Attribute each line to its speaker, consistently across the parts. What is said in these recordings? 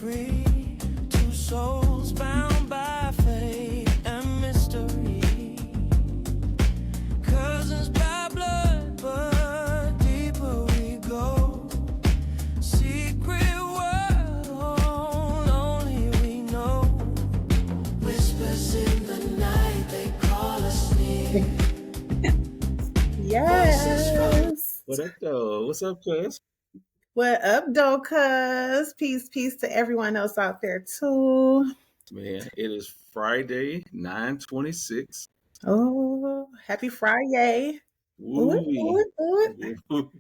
Speaker 1: free. Two souls bound by fate and mystery. Cousins by blood, but deeper we go. Secret world, only we know. Whispers in the night, they call us near.
Speaker 2: Yes.
Speaker 3: What up, though? What's up, cuz?
Speaker 2: What up, though, cuz? Peace to everyone else out there, too.
Speaker 3: Man, it is Friday, 9/26.
Speaker 2: Oh, happy Friday. Ooh,
Speaker 3: Woo-wee.
Speaker 2: ooh, ooh.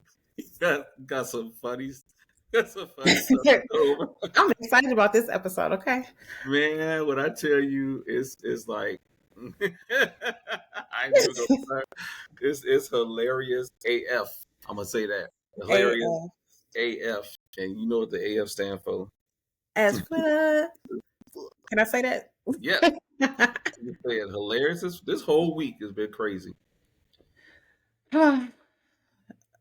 Speaker 3: Got some funny stuff to go over.
Speaker 2: I'm excited about this episode, okay?
Speaker 3: Man, what I tell you is like I ain't even gonna start. It's hilarious AF. I'm gonna say that. Hilarious
Speaker 2: AF.
Speaker 3: AF. And you know what the AF stand for?
Speaker 2: As for the... Can I say that?
Speaker 3: Yeah. You say it hilarious. This whole week has been crazy.
Speaker 2: A
Speaker 3: Where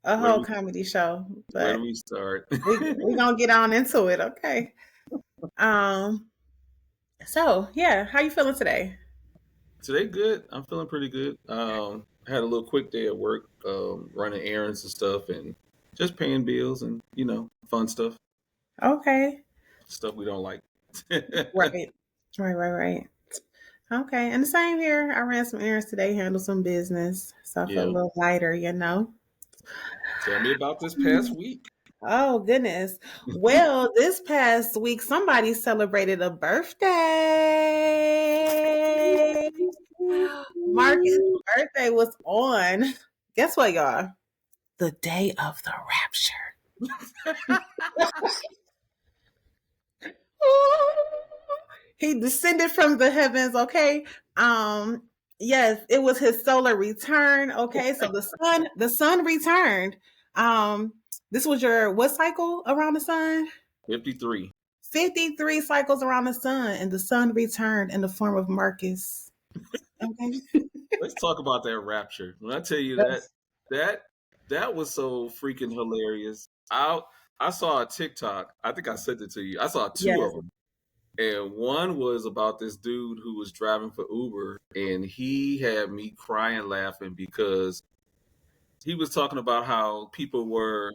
Speaker 3: do
Speaker 2: whole
Speaker 3: we,
Speaker 2: comedy show,
Speaker 3: where
Speaker 2: but
Speaker 3: do we start?
Speaker 2: we gonna get on into it, okay? So yeah, how you feeling today?
Speaker 3: Today, good. I'm feeling pretty good. I had a little quick day at work, running errands and stuff, and just paying bills and fun stuff,
Speaker 2: Okay.
Speaker 3: stuff we don't like.
Speaker 2: Right. Okay, and the same here. I ran some errands today, handled some business, so I felt a
Speaker 3: Yeah.
Speaker 2: little lighter, you know.
Speaker 3: Tell me about this past week.
Speaker 2: Oh goodness. Well, this past week somebody celebrated a birthday. Marcus' birthday was on. Guess what, y'all? The day of the rapture. He descended from the heavens, okay? Yes, it was his solar return, okay? So the sun returned. This was your what cycle around the sun?
Speaker 3: 53.
Speaker 2: 53 cycles around the sun, and the sun returned in the form of Marcus. Okay.
Speaker 3: Let's talk about that rapture. When I tell you
Speaker 2: Yes.
Speaker 3: that was so freaking hilarious. I saw a TikTok. I think I sent it to you. I saw two
Speaker 2: Yes.
Speaker 3: of them. And one was about this dude who was driving for Uber, and he had me crying laughing because he was talking about how people were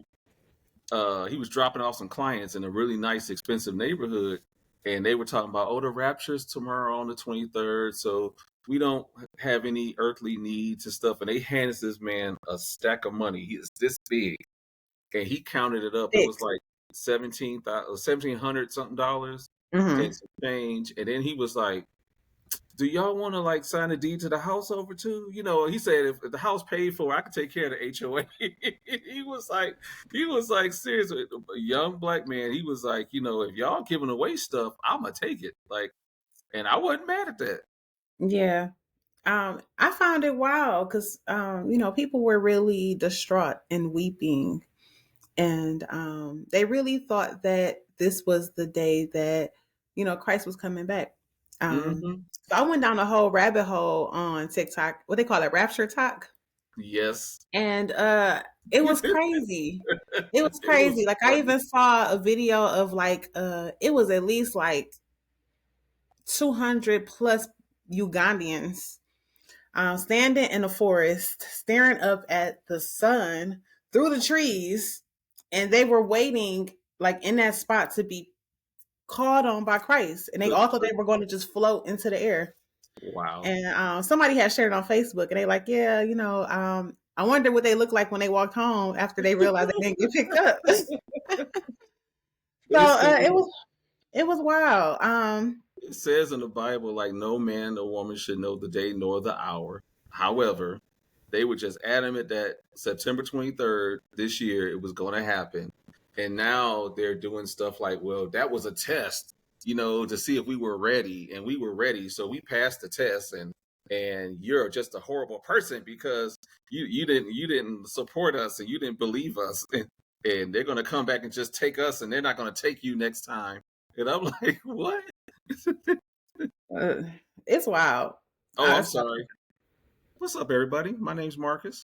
Speaker 3: he was dropping off some clients in a really nice, expensive neighborhood, and they were talking about, oh, the rapture's tomorrow on the 23rd, so we don't have any earthly needs and stuff. And they handed this man a stack of money. He is this big, and he counted it up. It was
Speaker 2: Six.
Speaker 3: like 1,700 something dollars
Speaker 2: Mm-hmm.
Speaker 3: and some change. And then he was like, do y'all want to like sign a deed to the house over too? He said if the house paid for, I could take care of the HOA. he was like seriously, a young black man. He was like, if y'all giving away stuff, I'm gonna take it. Like, and I wasn't mad at that.
Speaker 2: Yeah. I found it wild because people were really distraught and weeping, and they really thought that this was the day that Christ was coming back.
Speaker 3: Mm-hmm.
Speaker 2: So I went down a whole rabbit hole on TikTok, what they call it, rapture talk,
Speaker 3: Yes.
Speaker 2: and it was crazy. It was
Speaker 3: It was
Speaker 2: crazy. Like I
Speaker 3: funny.
Speaker 2: even saw a video of like it was at least like 200 plus Ugandans standing in the forest, staring up at the sun through the trees, and they were waiting, like in that spot, to be called on by Christ, and they all thought they were going to just float into the air.
Speaker 3: Wow.
Speaker 2: And somebody had shared it on Facebook, and they like, yeah, I wonder what they look like when they walked home after they realized they didn't get picked up. So it was wild.
Speaker 3: It says in the Bible, like, no man or woman should know the day nor the hour. However, they were just adamant that September 23rd this year it was going to happen. And now they're doing stuff like, well, that was a test, to see if we were ready, and we were ready. So we passed the test, and you're just a horrible person because you didn't support us and you didn't believe us. And they're going to come back and just take us, and they're not going to take you next time. And I'm like, what?
Speaker 2: It's wild.
Speaker 3: Oh, I'm sorry. What's up, everybody? My name's Marcus.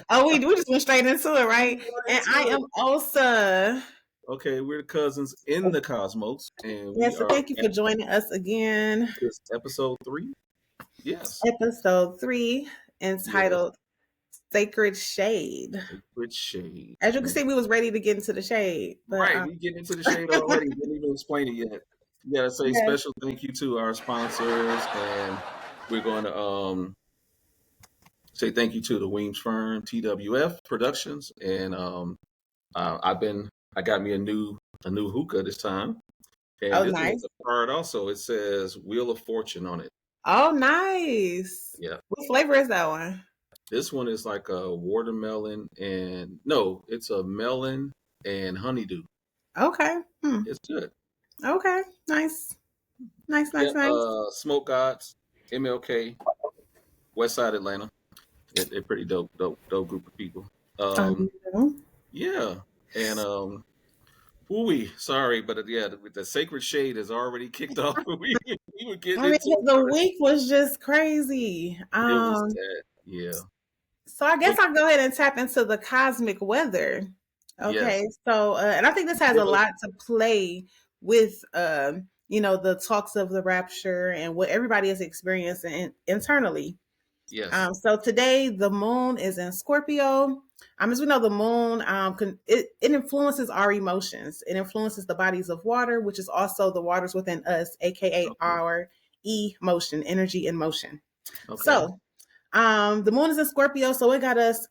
Speaker 2: Oh, we just went straight into it, right? And I am Osa.
Speaker 3: Okay, we're the cousins in the cosmos, and
Speaker 2: Yeah,
Speaker 3: we
Speaker 2: so
Speaker 3: are
Speaker 2: thank you
Speaker 3: at
Speaker 2: for joining us again.
Speaker 3: this episode 3. Yes,
Speaker 2: Episode 3,
Speaker 3: yes,
Speaker 2: entitled Sacred Shade.
Speaker 3: sacred shade.
Speaker 2: As you can
Speaker 3: And
Speaker 2: see, we was ready to get into the shade, but
Speaker 3: right, we getting into the shade already. Didn't even explain it yet. We gotta say
Speaker 2: yes.
Speaker 3: special thank you to our sponsors, and we're going to say thank you to the Weems firm, TWF Productions, and I got me a new hookah this time, and
Speaker 2: Oh,
Speaker 3: this one has
Speaker 2: nice.
Speaker 3: a card also. It says Wheel of Fortune on it.
Speaker 2: Oh, nice.
Speaker 3: Yeah,
Speaker 2: What flavor is that one?
Speaker 3: this one is like a watermelon and no, it's a melon and honeydew.
Speaker 2: Okay. Hmm.
Speaker 3: It's good.
Speaker 2: Okay. Nice. Nice, nice,
Speaker 3: Yep.
Speaker 2: nice.
Speaker 3: Smoke Gods, MLK, West Side Atlanta. They're pretty dope group of people. Um,
Speaker 2: Yeah.
Speaker 3: yeah, and ooh, sorry, but yeah, the Sacred Shade has already kicked off. We were getting
Speaker 2: I mean,
Speaker 3: into
Speaker 2: 'cause
Speaker 3: it
Speaker 2: the
Speaker 3: first.
Speaker 2: week was just crazy.
Speaker 3: It was that, yeah.
Speaker 2: So I
Speaker 3: Well,
Speaker 2: guess I'll go ahead and tap into the cosmic weather.
Speaker 3: yes,
Speaker 2: Okay, so and I think this has a
Speaker 3: give us
Speaker 2: lot to play with the talks of the rapture and what everybody is experiencing internally.
Speaker 3: yes.
Speaker 2: So today the moon is in Scorpio. As we know, the moon it influences our emotions. It influences the bodies of water, which is also the waters within us, aka
Speaker 3: Okay,
Speaker 2: our emotion, energy in motion.
Speaker 3: okay,
Speaker 2: So the moon is in Scorpio, so it got us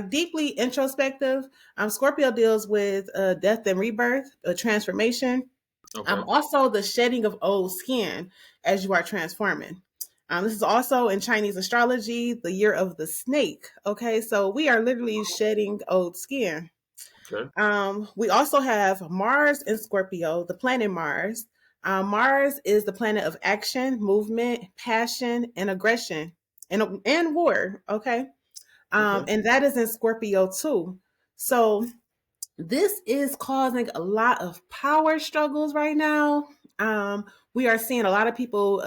Speaker 2: deeply introspective. Scorpio deals with death and rebirth, transformation.
Speaker 3: okay,
Speaker 2: Also the shedding of old skin as you are transforming. This is also in Chinese astrology, the year of the snake. Okay, so we are literally shedding old skin.
Speaker 3: okay,
Speaker 2: We also have Mars in Scorpio, the planet Mars. Mars is the planet of action, movement, passion, and aggression, and war. Okay,
Speaker 3: okay.
Speaker 2: and that is in Scorpio too. So this is causing a lot of power struggles right now. We are seeing a lot of people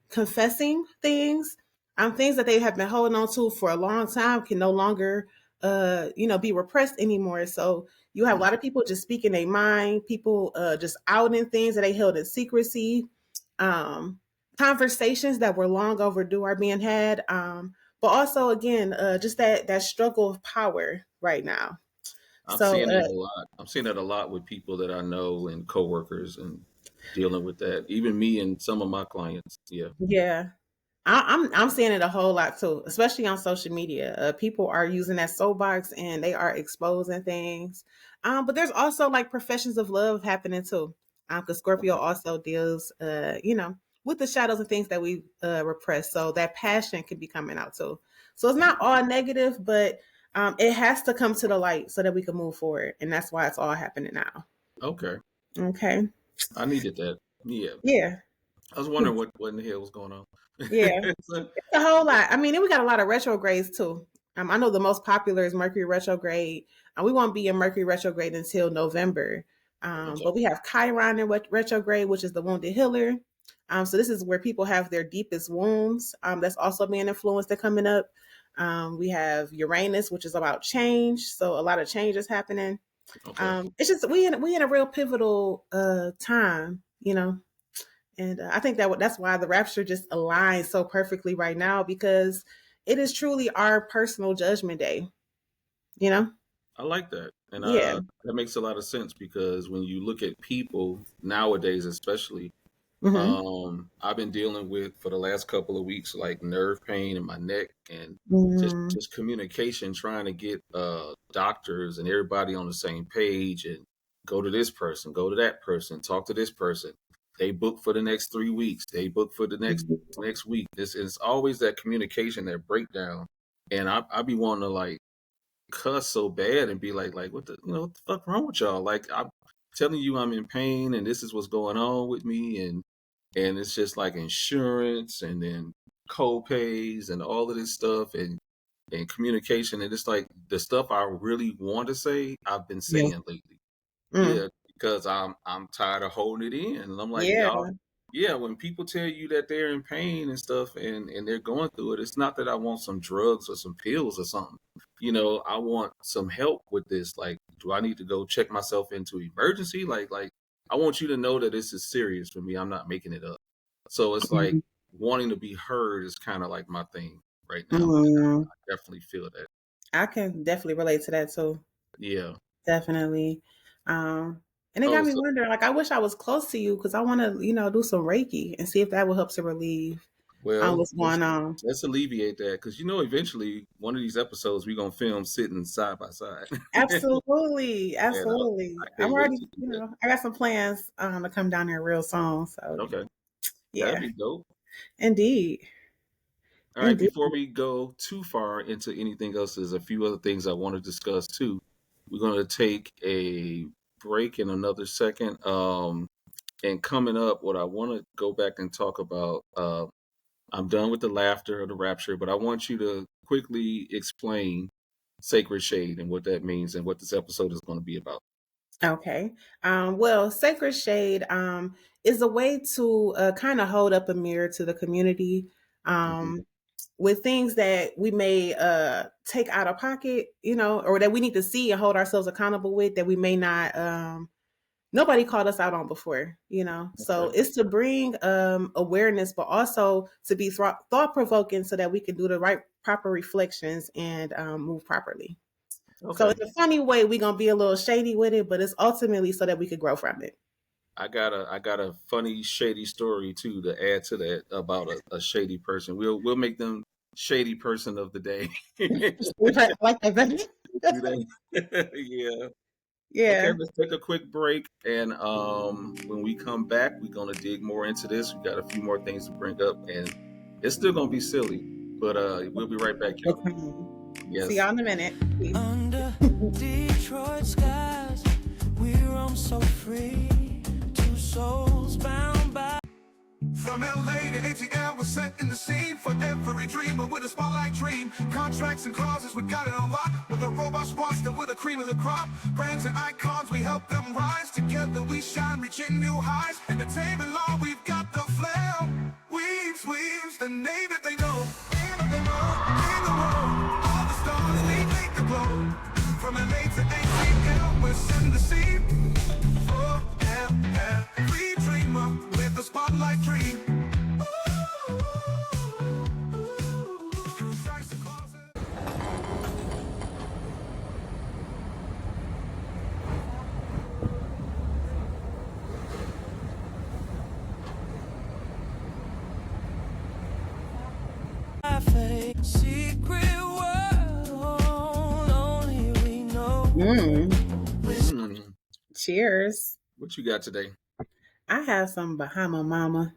Speaker 2: confessing things that they have been holding on to for a long time can no longer, be repressed anymore. So you have a lot of people just speaking their mind, people just outing things that they held in secrecy. Um, Conversations that were long overdue are being had. But also, again, just that struggle of power right now.
Speaker 3: I'm
Speaker 2: So
Speaker 3: seeing that a lot. I'm seeing that a lot with people that I know and coworkers and dealing with that. Even me and some of my clients. Yeah.
Speaker 2: yeah, I'm seeing it a whole lot too, especially on social media. People are using that soapbox and they are exposing things. But there's also like professions of love happening too. Because Scorpio
Speaker 3: Okay.
Speaker 2: also deals, with the shadows and things that we repress. So that passion can be coming out too. So it's not all negative, but it has to come to the light so that we can move forward, and that's why it's all happening now.
Speaker 3: Okay.
Speaker 2: Okay.
Speaker 3: I needed that. Yeah.
Speaker 2: Yeah.
Speaker 3: I was wondering what in the hell was going on.
Speaker 2: Yeah.
Speaker 3: So,
Speaker 2: A whole lot. I mean, and we got a lot of retrogrades too. I know the most popular is Mercury retrograde. We won't be in Mercury retrograde until November.
Speaker 3: okay.
Speaker 2: But we have Chiron in retrograde, which is the wounded healer. So this is where people have their deepest wounds. That's also being influenced and coming up. We have Uranus, which is about change. So a lot of change is happening.
Speaker 3: Okay.
Speaker 2: It's just we in a real pivotal time, and I think that's why the rapture just aligns so perfectly right now because it is truly our personal judgment day. You know?
Speaker 3: I like that. And
Speaker 2: Yeah.
Speaker 3: that makes a lot of sense because when you look at people nowadays, especially,
Speaker 2: Hmm.
Speaker 3: I've been dealing with for the last couple of weeks, like nerve pain in my neck and just
Speaker 2: Mm.
Speaker 3: just communication, trying to get doctors and everybody on the same page and go to this person, go to that person, talk to this person. They book for the next 3 weeks. They book for the next week. This is always that communication, that breakdown. And I be wanting to like cuss so bad and be like what the fuck wrong with y'all? Like I'm telling you I'm in pain and this is what's going on with me and it's just like insurance and then co-pays and all of this stuff and communication and it's like the stuff I really want to say I've been
Speaker 2: Yeah.
Speaker 3: saying lately.
Speaker 2: Mm.
Speaker 3: Yeah, because I'm tired of holding it in and I'm like
Speaker 2: Yeah.
Speaker 3: y'all. Yeah, when people tell you that they're in pain and stuff and they're going through it, it's not that I want some drugs or some pills or something. I want some help with this. Like, do I need to go check myself into emergency? Like I want you to know that this is serious for me. I'm not making it up. So it's like
Speaker 2: Mhm.
Speaker 3: wanting to be heard is kind of like my thing right now. And
Speaker 2: Mhm.
Speaker 3: I definitely feel that.
Speaker 2: I can definitely relate to that too.
Speaker 3: Yeah.
Speaker 2: Definitely. And it got
Speaker 3: Oh,
Speaker 2: me
Speaker 3: so
Speaker 2: wondering, like, I wish I was close to you because I want to, do some Reiki and see if that will help to relieve
Speaker 3: well,
Speaker 2: what's going on.
Speaker 3: let's alleviate that because eventually one of these episodes we're gonna film sitting side by side, and
Speaker 2: Absolutely.
Speaker 3: I
Speaker 2: Absolutely. I'm
Speaker 3: can't wait
Speaker 2: already,
Speaker 3: to do that.
Speaker 2: I got some plans to come down there real soon. So,
Speaker 3: Okay, that'd
Speaker 2: yeah,
Speaker 3: be dope.
Speaker 2: indeed.
Speaker 3: All right,
Speaker 2: Indeed.
Speaker 3: before we go too far into anything else, there's a few other things I want to discuss too. We're going to take a break in another second. And coming up, what I want to go back and talk about, I'm done with the laughter or the rapture, but I want you to quickly explain sacred shade and what that means and what this episode is going to be about.
Speaker 2: Okay. Well, Sacred Shade is a way to kind of hold up a mirror to the community
Speaker 3: Hmm.
Speaker 2: um, with things that we may take out of pocket, or that we need to see and hold ourselves accountable with that we may not, nobody called us out on before. So
Speaker 3: Okay.
Speaker 2: it's to bring awareness, but also to be thought provoking so that we can do the right, proper reflections and move properly. So
Speaker 3: Okay.
Speaker 2: in a funny way, we're gonna be a little shady with it, but it's ultimately so that we could grow from it.
Speaker 3: I got a funny shady story too to add to that about a shady person. We'll make them shady person of the day.
Speaker 2: I like that better.
Speaker 3: Do that. Yeah. Okay,
Speaker 2: Yeah.
Speaker 3: let's take a quick break, and when we come back, we're gonna dig more into this. We got a few more things to bring up, and it's still gonna be silly, but we'll be right back, y'all.
Speaker 2: Okay. See
Speaker 3: Yes.
Speaker 2: y'all in a minute. Peace.
Speaker 1: Under Detroit skies, we roam so free. Two souls bound by. From LA to ATL, we're setting the scene for every dreamer with a spotlight dream. Contracts and clauses, we got it on lock. With a robust roster, with the cream of the crop. Brands and icons, we help them rise. Together we shine, reaching new heights. Entertainment law, we've got the flair. Weaves, the name that they know. In the world, all the stars, they make the glow. From LA to ATL, we're setting the scene. For every dreamer with the spotlight dream. Secret world, only we know.
Speaker 2: Mm.
Speaker 3: Mm,
Speaker 2: Cheers.
Speaker 3: what you got today?
Speaker 2: I have some Bahama Mama.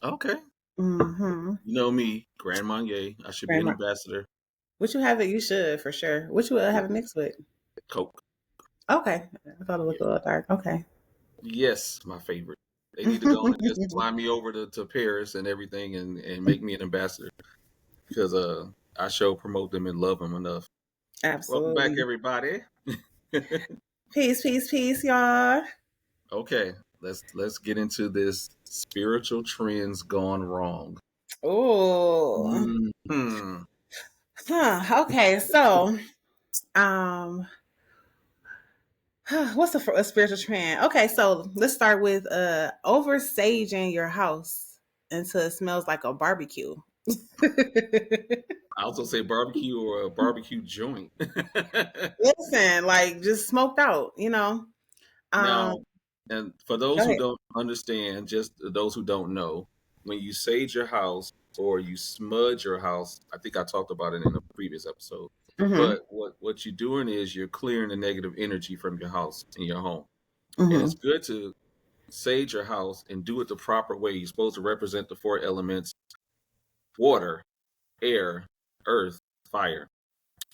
Speaker 3: Okay.
Speaker 2: Mm-hmm.
Speaker 3: You know me, Grand Marnier. I should be an
Speaker 2: Grandma.
Speaker 3: ambassador.
Speaker 2: What you have it? You should for sure. What you
Speaker 3: Yeah.
Speaker 2: have it mixed with?
Speaker 3: Coke.
Speaker 2: Okay. I thought it
Speaker 3: Yeah.
Speaker 2: looked a little dark. Okay.
Speaker 3: Yes, my favorite. They need to go and just fly me over to Paris and everything, and make me an ambassador because I sure promote them and love them enough. Welcome back,
Speaker 2: Absolutely.
Speaker 3: everybody.
Speaker 2: Peace, peace, peace, y'all.
Speaker 3: Okay, let's get into this spiritual trends gone wrong.
Speaker 2: Oh.
Speaker 3: Hmm.
Speaker 2: Huh. Okay. So, um, what's a spiritual trend? Okay, so let's start with over saging your house until it smells like a barbecue.
Speaker 3: I also say barbecue or a barbecue joint.
Speaker 2: Listen, like just smoked out. Um,
Speaker 3: Now, and for those
Speaker 2: Go
Speaker 3: who
Speaker 2: ahead.
Speaker 3: don't understand, just those who don't know, when you sage your house or you smudge your house, I think I talked about it in a previous episode.
Speaker 2: Mm-hmm.
Speaker 3: But what you're doing is you're clearing the negative energy from your house and your home. And
Speaker 2: Mm-hmm.
Speaker 3: it's good to sage your house and do it the proper way. You're supposed to represent the four elements: water, air, earth, fire.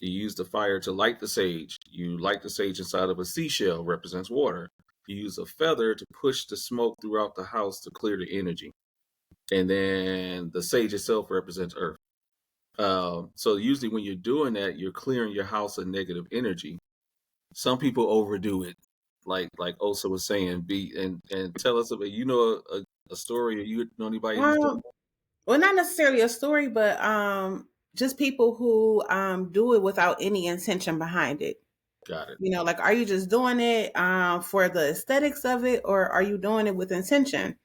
Speaker 3: You use the fire to light the sage. You light the sage inside of a seashell, represents water. You use a feather to push the smoke throughout the house to clear the energy. And then the sage itself represents earth. So usually when you're doing that, you're clearing your house of negative energy. Some people overdo it, like Osa was saying. Be and tell us about a story, or you know anybody who's done
Speaker 2: Well, not necessarily a story, but just people who do it without any intention behind it.
Speaker 3: Got it.
Speaker 2: Like, are you just doing it for the aesthetics of it, or are you doing it with intention?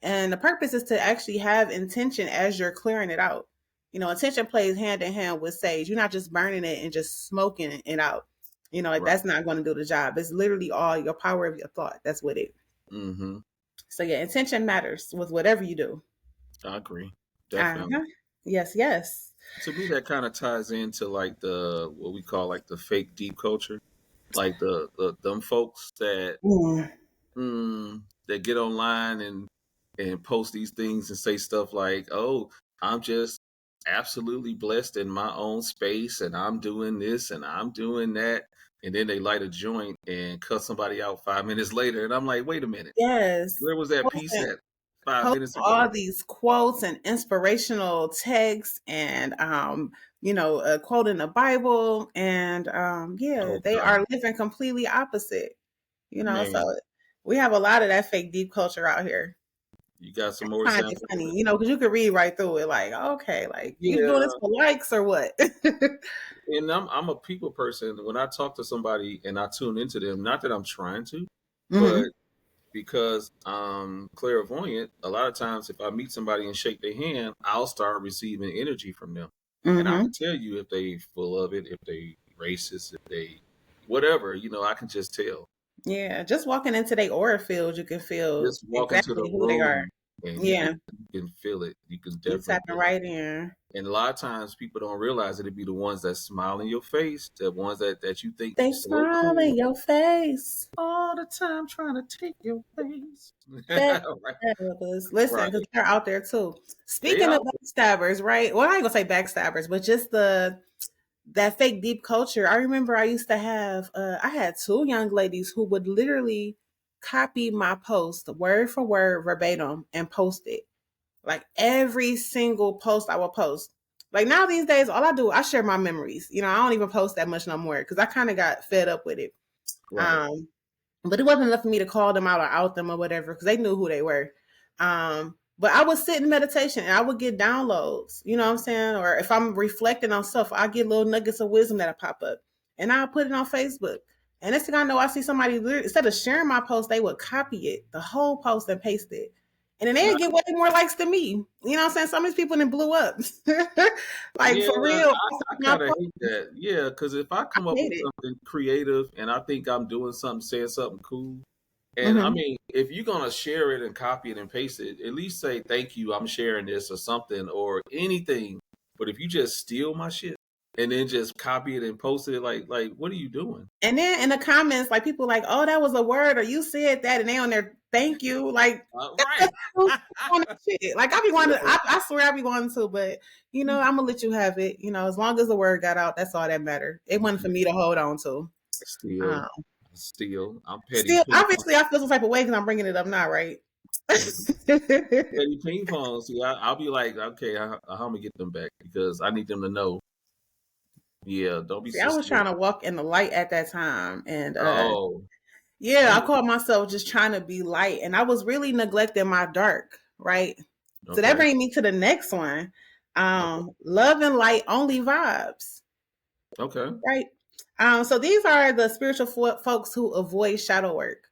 Speaker 2: And the purpose is to actually have intention as you're clearing it out. Intention plays hand in hand with sage. You're not just burning it and just smoking it out. Like,
Speaker 3: Right.
Speaker 2: that's not going to do the job. It's literally all your power of your thought. That's what it.
Speaker 3: Mm-hmm.
Speaker 2: So yeah, intention matters with whatever you do.
Speaker 3: I agree.
Speaker 2: Uh
Speaker 3: Definitely.
Speaker 2: huh. Yes. Yes.
Speaker 3: To me, that kind of ties into like the what we call like the fake deep culture, like the them folks that
Speaker 2: Mm.
Speaker 3: that get online and post these things and say stuff like, "Oh, I'm just absolutely blessed in my own space, and I'm doing this and I'm doing that," and then they light a joint and cut somebody out 5 minutes later, and I'm like, "Wait a minute,
Speaker 2: Yes.
Speaker 3: where was that peace at five
Speaker 2: Post
Speaker 3: minutes
Speaker 2: all
Speaker 3: ago?"
Speaker 2: these quotes and inspirational texts and quoting the Bible, and yeah,
Speaker 3: Oh
Speaker 2: they
Speaker 3: God,
Speaker 2: are living completely opposite. So
Speaker 3: man,
Speaker 2: we have a lot of that fake deep culture out here.
Speaker 3: you got some
Speaker 2: I
Speaker 3: more
Speaker 2: find it
Speaker 3: examples of
Speaker 2: funny,
Speaker 3: it?
Speaker 2: because you could read right through it, like, okay, like, you doing this
Speaker 3: Yeah,
Speaker 2: for likes or what?
Speaker 3: and I'm a people person. When I talk to somebody and I tune into them, not that I'm trying to, but
Speaker 2: Hmm.
Speaker 3: because I'm clairvoyant, a lot of times if I meet somebody and shake their hand, I'll start receiving energy from them. And I
Speaker 2: Hmm.
Speaker 3: can tell you if they full of it, if they racist, if they whatever, I can just tell.
Speaker 2: Yeah, just walking into their aura field, you can feel
Speaker 3: Just walk into the
Speaker 2: exactly who they are.
Speaker 3: room and you can
Speaker 2: Yeah,
Speaker 3: you can feel it. You can
Speaker 2: you
Speaker 3: definitely
Speaker 2: tapping
Speaker 3: feel it.
Speaker 2: right in.
Speaker 3: And a lot of times people don't realize it. It'd be the ones that smile in your face, the ones that you think
Speaker 2: They
Speaker 3: so
Speaker 2: smile
Speaker 3: cool
Speaker 2: in your face.
Speaker 3: all the time trying to take your place. Right.
Speaker 2: Backstabbers. Listen, because
Speaker 3: Right.
Speaker 2: they're out there too.
Speaker 3: They
Speaker 2: Speaking of
Speaker 3: out
Speaker 2: backstabbers, right? Well, I ain't gonna say backstabbers, but just that fake deep culture. I remember I used to have I had two young ladies who would literally copy my post word for word verbatim and post it. Like every single post I will post. Like now these days, all I do, I share my memories. I don't even post that much no more because I kind of got fed up with it.
Speaker 3: right.
Speaker 2: Um, but it wasn't enough for me to call them out or out them or whatever because they knew who they were. But I would sit in meditation and I would get downloads, you know what I'm saying? Or if I'm reflecting on stuff, I get little nuggets of wisdom that'll pop up and I'll put it on Facebook. And next thing I know, I see somebody, instead of sharing my post, they would copy it, the whole post, and paste it. And then they'd get way more likes than me. You know what I'm saying? Some of these people then blew up. Like
Speaker 3: Yeah,
Speaker 2: for real.
Speaker 3: I
Speaker 2: My
Speaker 3: kind of
Speaker 2: post,
Speaker 3: hate that. Yeah, because if I
Speaker 2: I
Speaker 3: come up
Speaker 2: hate
Speaker 3: with
Speaker 2: it.
Speaker 3: something creative and I think I'm doing something, saying something cool, and I
Speaker 2: Hmm.
Speaker 3: mean, if you're gonna share it and copy it and paste it, at least say thank you, I'm sharing this or something or anything. But if you just steal my shit and then just copy it and post it, like what are you doing?
Speaker 2: And then in the comments, like people like, "Oh, that was a word," or "You said that," and they on there, "Thank you." Like that's
Speaker 3: Right.
Speaker 2: just on that shit. Like I be wanting,
Speaker 3: Yeah.
Speaker 2: I swear I be wanting to, but I'm gonna let you have it. As long as the word got out, that's all that matter. It wasn't for me to hold on to.
Speaker 3: Still,
Speaker 2: Um,
Speaker 3: still, I'm petty
Speaker 2: Still,
Speaker 3: ping pong.
Speaker 2: obviously, I feel some type of way because I'm bringing it up now, right? See,
Speaker 3: Petty ping pong. See, I'll be like, okay, how am gonna get them back because I need them to know. Yeah, don't be so
Speaker 2: I was trying
Speaker 3: scared.
Speaker 2: to walk in the light at that time, and
Speaker 3: Oh,
Speaker 2: yeah, I
Speaker 3: you
Speaker 2: called myself just trying to be light, and I was really neglecting my dark, right? So that
Speaker 3: okay?
Speaker 2: brings me to the next one.
Speaker 3: Okay.
Speaker 2: Love and light only vibes,
Speaker 3: Okay.
Speaker 2: right? So these are the spiritual folks who avoid shadow work.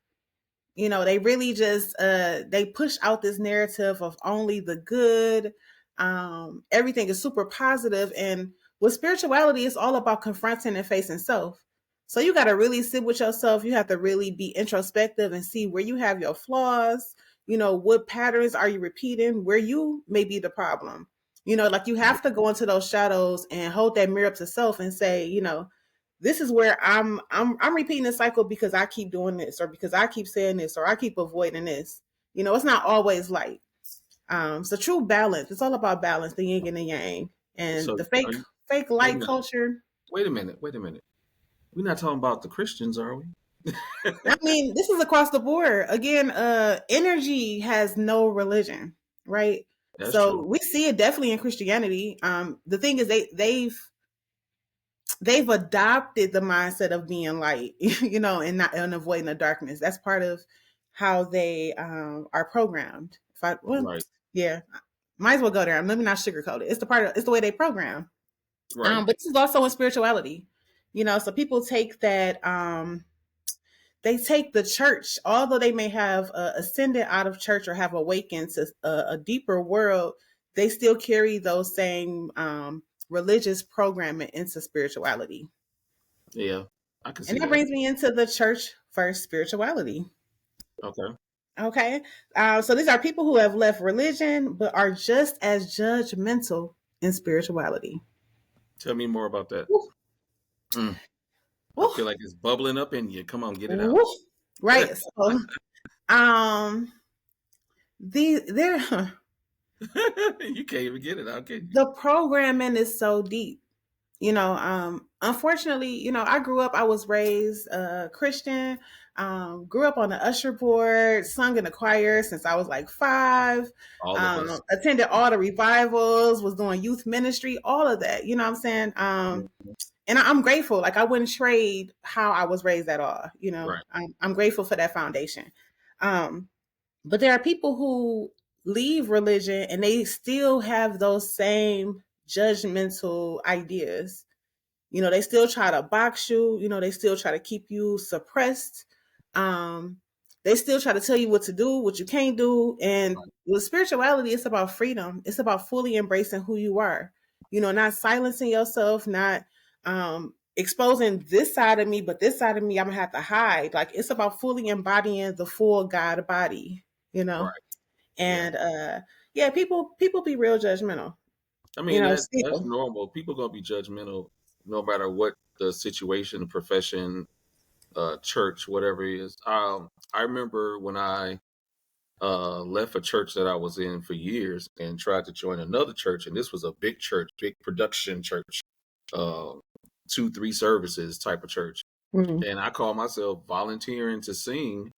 Speaker 2: They really just they push out this narrative of only the good. Everything is super positive, and with spirituality, it's all about confronting and facing self. So you got to really sit with yourself. You have to really be introspective and see where you have your flaws. What patterns are you repeating, where you may be the problem. Like you have to go into those shadows and hold that mirror up to self and say, this is where I'm repeating the cycle because I keep doing this or because I keep saying this or I keep avoiding this. It's not always light. So true balance. It's all about balance, the yin and the yang. And
Speaker 3: So
Speaker 2: the
Speaker 3: are
Speaker 2: fake
Speaker 3: you?
Speaker 2: fake
Speaker 3: Wait a
Speaker 2: light
Speaker 3: minute.
Speaker 2: culture.
Speaker 3: Wait a minute. Wait a minute. We're not talking about the Christians, are we?
Speaker 2: I mean, this is across the board. Again, energy has no religion, right?
Speaker 3: That's true.
Speaker 2: So we see it definitely in Christianity. The thing is they've adopted the mindset of being light, and not and avoiding the darkness. That's part of how they are programmed. Well,
Speaker 3: Right.
Speaker 2: yeah, might as well go there. Let me not sugarcoat it. It's the way they program.
Speaker 3: Right.
Speaker 2: But this is also in spirituality, so people take that, they take the church, although they may have ascended out of church or have awakened to a deeper world, they still carry those same religious programming into spirituality.
Speaker 3: Yeah. I can
Speaker 2: And
Speaker 3: see
Speaker 2: that
Speaker 3: that.
Speaker 2: brings me into the church first spirituality.
Speaker 3: Okay.
Speaker 2: Okay. So these are people who have left religion but are just as judgmental in spirituality.
Speaker 3: Tell me more about that.
Speaker 2: Woo,
Speaker 3: Mm. I
Speaker 2: woo,
Speaker 3: feel like it's bubbling up in you. Come on, get it out.
Speaker 2: woo. Right. So um they're
Speaker 3: You can't even get it out, can you?
Speaker 2: the programming is so deep. Unfortunately, I grew up, I was raised Christian, grew up on the usher board, sung in the choir since I was like 5,
Speaker 3: All of us.
Speaker 2: attended all the revivals, was doing youth ministry, all of that. You know what I'm saying?
Speaker 3: Mhm.
Speaker 2: And I'm grateful. Like, I wouldn't trade how I was raised at all.
Speaker 3: Right.
Speaker 2: I'm grateful for that foundation. Um, but there are people who leave religion and they still have those same judgmental ideas. They still try to box you, they still try to keep you suppressed. Um, they still try to tell you what to do, what you can't do. And with spirituality, it's about freedom. It's about fully embracing who you are, not silencing yourself, not exposing this side of me, but this side of me, I'm gonna have to hide. Like, it's about fully embodying the full God body, you know.
Speaker 3: Right. Yeah.
Speaker 2: And yeah, people be real judgmental,
Speaker 3: I mean that's
Speaker 2: still.
Speaker 3: normal. People gonna be judgmental no matter what the situation, profession, church, whatever it is. I remember when I left a church that I was in for years and tried to join another church, and this was a big church, big production church, uh, 2, 3 services type of church.
Speaker 2: Mhm.
Speaker 3: And I called myself volunteering to sing,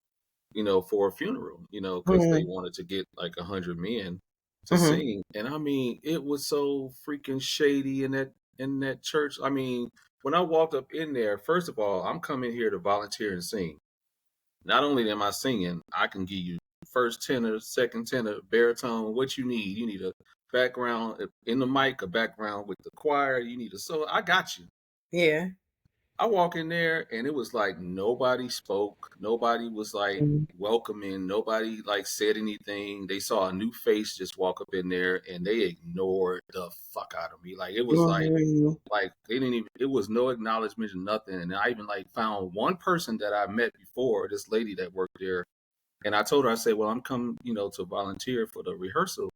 Speaker 3: for a funeral, because they
Speaker 2: Mhm.
Speaker 3: wanted to get like 100 men to
Speaker 2: Mhm.
Speaker 3: sing. And I mean, it was so freaking shady in that church. I mean, when I walked up in there, first of all, I'm coming here to volunteer and sing. Not only am I singing, I can give you first tenor, second tenor, baritone, what you need. You need a background in the mic, a background with the choir. You need a solo. I got you.
Speaker 2: Yeah.
Speaker 3: I walk in there and it was like nobody spoke. Nobody was like
Speaker 2: Mhm.
Speaker 3: welcoming. Nobody like said anything. They saw a new face just walk up in there and they ignored the fuck out of me. Like it was
Speaker 2: Mhm.
Speaker 3: like they didn't even it was no acknowledgement or nothing. And I even like found one person that I met before, this lady that worked there. And I told her, I said, well, I'm coming, to volunteer for the rehearsal.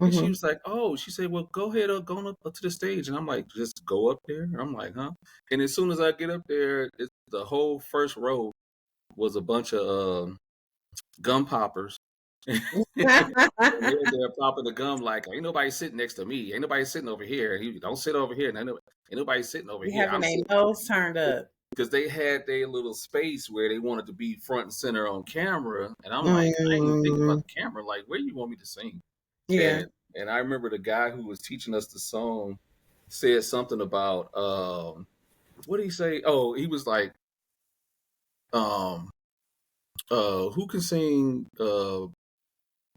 Speaker 3: And she
Speaker 2: Mhm.
Speaker 3: was like, "Oh," she said, "Well, go ahead, go on up to the stage." And I'm like, "Just go up there?" I'm like, "Huh?" And as soon as I get up there, the whole first row was a bunch of gum poppers. And they're there popping the gum like, "Ain't nobody sitting next to me. Ain't nobody sitting over here. You don't sit over here. Ain't nobody sitting over
Speaker 2: Be
Speaker 3: here."
Speaker 2: having
Speaker 3: I'm
Speaker 2: their
Speaker 3: sitting
Speaker 2: nose turned up.
Speaker 3: because they had their little space where they wanted to be front and center on camera. And I'm like, I ain't even thinking about
Speaker 2: Mm,
Speaker 3: the camera. Like, where you want me to sing?
Speaker 2: yeah.
Speaker 3: And I remember the guy who was teaching us the song said something about what did he say? Oh, he was like, um who can sing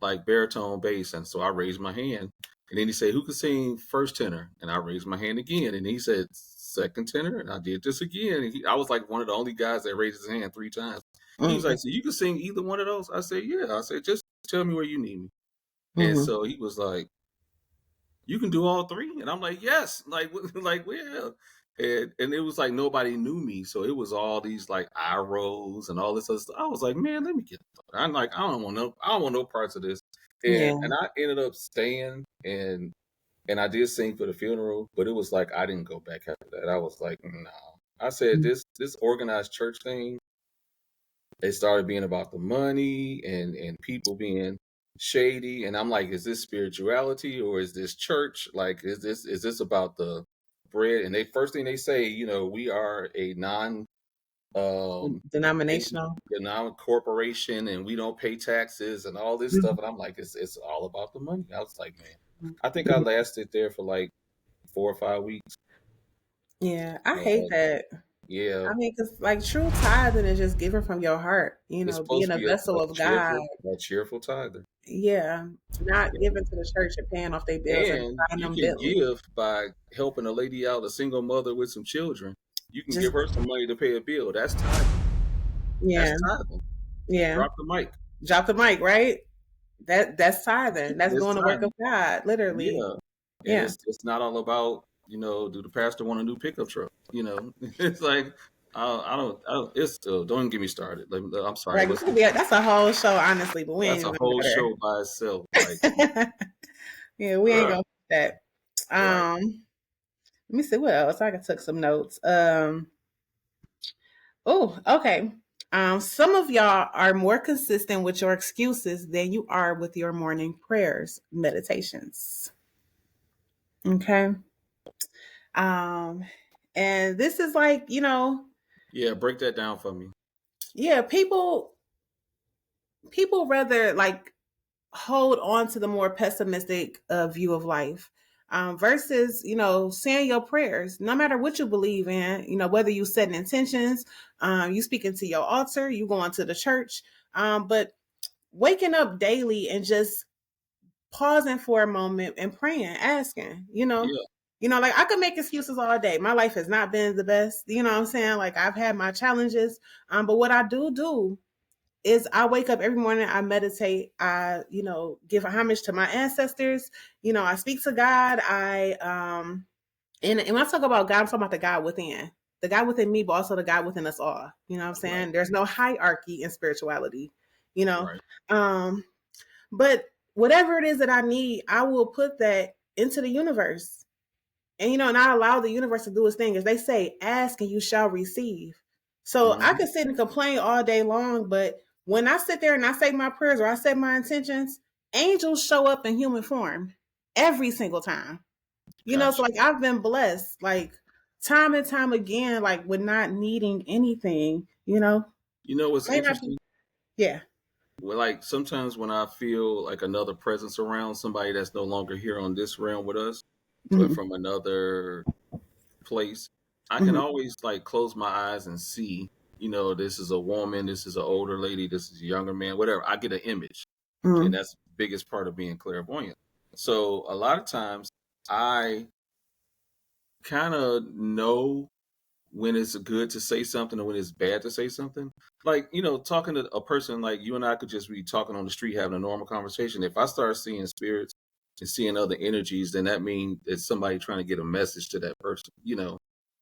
Speaker 3: like baritone bass? And so I raised my hand. And then he said, who can sing first tenor? And I raised my hand again. And he said second tenor. And I did this again. And I was like one of the only guys that raised his hand 3 times. He was
Speaker 2: Mhm.
Speaker 3: like, so you can sing either one of those? I said, yeah. I said, just tell me where you need me. And
Speaker 2: Mhm.
Speaker 3: so he was like, you can do all three? And I'm like, yes. Like, like, well. And it was like nobody knew me. So it was all these like eye rolls and all this other stuff. I was like, man, let me get the fuck. I'm like, I don't want no parts of this.
Speaker 2: Yeah.
Speaker 3: And I ended up staying and I did sing for the funeral, but it was like I didn't go back after that. I was like, no. I said this organized church thing, it started being about the money and people being shady. And I'm like, is this spirituality or is this church? Like, is this about the bread? And they first thing they say, we are a um
Speaker 2: Denominational.
Speaker 3: non corporation and we don't pay taxes and all this stuff.
Speaker 2: Mhm.
Speaker 3: And I'm like, it's all about the money. I was like, man, I think I lasted there for like 4 or 5 weeks.
Speaker 2: Yeah, I hate
Speaker 3: Uh,
Speaker 2: that.
Speaker 3: Yeah,
Speaker 2: I mean, because like true tithing is just giving from your heart,
Speaker 3: it's
Speaker 2: being
Speaker 3: supposed to
Speaker 2: a
Speaker 3: be
Speaker 2: vessel of God.
Speaker 3: a cheerful tither.
Speaker 2: Yeah. Not giving to the church and paying off their bills and
Speaker 3: And
Speaker 2: buying
Speaker 3: you
Speaker 2: them
Speaker 3: can
Speaker 2: Bentley.
Speaker 3: give by helping a lady out, a single mother with some children. You can
Speaker 2: Just
Speaker 3: give her some money to pay a bill. That's tithing. That's
Speaker 2: yeah,
Speaker 3: tithing.
Speaker 2: yeah.
Speaker 3: Drop the mic.
Speaker 2: Drop the mic, right? That's tithing. That's
Speaker 3: It's
Speaker 2: doing the work of
Speaker 3: tithing.
Speaker 2: God, literally.
Speaker 3: Yeah. And
Speaker 2: Yeah.
Speaker 3: it's not all about, do the pastor want a new pickup truck? It's like I don't it's don't even get me started. I'm sorry.
Speaker 2: Right. Yeah, that's a whole show, honestly, but we
Speaker 3: That's
Speaker 2: ain't
Speaker 3: a
Speaker 2: even
Speaker 3: whole
Speaker 2: gonna
Speaker 3: show by itself. Like,
Speaker 2: go there. Yeah, we ain't
Speaker 3: ugh,
Speaker 2: gonna do that.
Speaker 3: right.
Speaker 2: Let me see what else. I took some notes. Oh, okay. Some of y'all are more consistent with your excuses than you are with your morning prayers, meditations. Okay. Um, and this is like,
Speaker 3: Yeah, break that down for me.
Speaker 2: yeah, people rather like hold on to the more pessimistic view of life versus saying your prayers no matter what you believe in, whether you setting intentions, you speaking to your altar, you going to the church, but waking up daily and just pausing for a moment and praying, asking,
Speaker 3: Yeah,
Speaker 2: like I could make excuses all day. My life has not been the best, you know what I'm saying? Like I've had my challenges, but what I do is I wake up every morning, I meditate, I, give homage to my ancestors, I speak to God, and when I talk about God, I'm talking about the God within. The God within me, but also the God within us all. You know what I'm
Speaker 3: right,
Speaker 2: saying? There's no hierarchy in spirituality, you know.
Speaker 3: right.
Speaker 2: Um, but whatever it is that I need, I will put that into the universe. And and I allow the universe to do its thing. As they say, ask and you shall receive. So I
Speaker 3: Hmm.
Speaker 2: could sit and complain all day long, but when I sit there and I say my prayers or I set my intentions, angels show up in human form every single time. So
Speaker 3: Gotcha.
Speaker 2: like I've been blessed, like time and time again, like with not needing anything.
Speaker 3: You know what's
Speaker 2: May not be,
Speaker 3: interesting?
Speaker 2: yeah.
Speaker 3: Well, like sometimes when I feel like another presence around somebody that's no longer here on this realm with us, but
Speaker 2: Hmm.
Speaker 3: from another place, I can
Speaker 2: Hmm.
Speaker 3: always like close my eyes and see, this is a woman, this is an older lady, this is a younger man, whatever. I get an image. And
Speaker 2: Hmm.
Speaker 3: that's the biggest part of being clairvoyant. So a lot of times I kind of know when it's good to say something and when it's bad to say something. Like, talking to a person like you and I could just be talking on the street having a normal conversation. If I start seeing spirits and seeing other energies, then that means it's somebody trying to get a message to that person.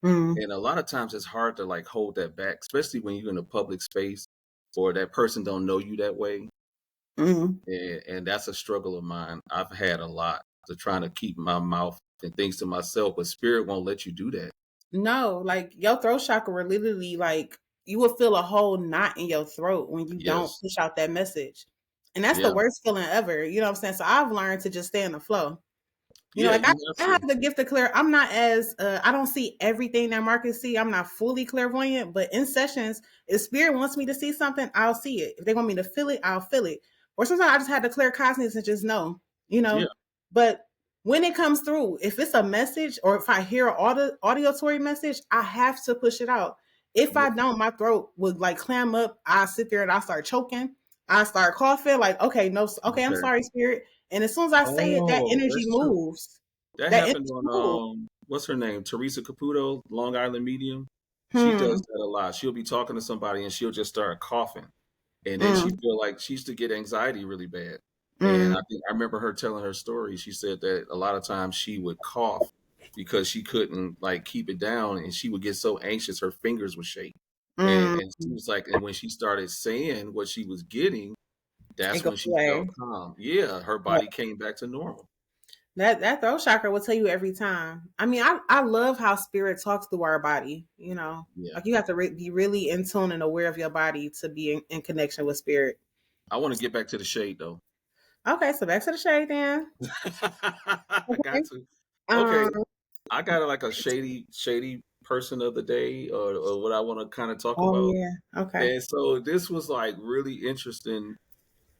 Speaker 2: Hmm.
Speaker 3: And a lot of times it's hard to like hold that back, especially when you're in a public space or that person don't know you that way.
Speaker 2: Hmm.
Speaker 3: And that's a struggle of mine. I've had a lot to trying to keep my mouth and things to myself, but spirit won't let you do that.
Speaker 2: No, like your throat chakra will literally like you will feel a whole knot in your throat when you don't
Speaker 3: Yes.
Speaker 2: push out that message. And that's the
Speaker 3: Yeah.
Speaker 2: worst feeling ever. You know what I'm saying? So I've learned to just stay in the flow.
Speaker 3: Yeah,
Speaker 2: Like
Speaker 3: you have
Speaker 2: I have
Speaker 3: to.
Speaker 2: the gift of clear. I'm not as I don't see everything that Marcus see. I'm not fully clairvoyant, but in sessions, if spirit wants me to see something, I'll see it. If they want me to feel it, I'll feel it. Or sometimes I just have to clear consciousness and just know, you
Speaker 3: Yeah.
Speaker 2: know. But when it comes through, if it's a message or if I hear an auditory message, I have to push it out. If
Speaker 3: Yeah.
Speaker 2: I don't, my throat would like clam up. I sit there and I start choking. I start coughing. Like, okay, no, okay, I'm
Speaker 3: Okay.
Speaker 2: sorry, spirit. And as soon as I say it, that
Speaker 3: Oh,
Speaker 2: energy
Speaker 3: that's true.
Speaker 2: moves.
Speaker 3: That
Speaker 2: That
Speaker 3: happened
Speaker 2: energy
Speaker 3: on
Speaker 2: moves.
Speaker 3: what's her name? Teresa Caputo, Long Island Medium. She does
Speaker 2: Hmm.
Speaker 3: that a lot. She'll be talking to somebody and she'll just start coughing. And then she
Speaker 2: Mm.
Speaker 3: feel like she used to get anxiety really bad. And
Speaker 2: Mm.
Speaker 3: I remember her telling her story. She said that a lot of times she would cough because she couldn't like keep it down and she would get so anxious her fingers would shake. And
Speaker 2: Mm.
Speaker 3: and she was like, and when she started saying what she was getting,
Speaker 2: It
Speaker 3: that's
Speaker 2: goes
Speaker 3: when she felt
Speaker 2: away.
Speaker 3: calm. Yeah, her
Speaker 2: Yeah.
Speaker 3: body came back to normal.
Speaker 2: That throat chakra will tell you every time. I mean, I love how spirit talks through our body.
Speaker 3: Yeah.
Speaker 2: Like you have to be really in tune and aware of your body to be in connection with spirit.
Speaker 3: I want to get back to the shade though.
Speaker 2: Okay, so back to the shade then.
Speaker 3: I
Speaker 2: Okay.
Speaker 3: got to. Okay,
Speaker 2: Um.
Speaker 3: I got like a shady person of the day, or what I want to kind of talk
Speaker 2: Oh
Speaker 3: about.
Speaker 2: yeah. Okay.
Speaker 3: And so this was like really interesting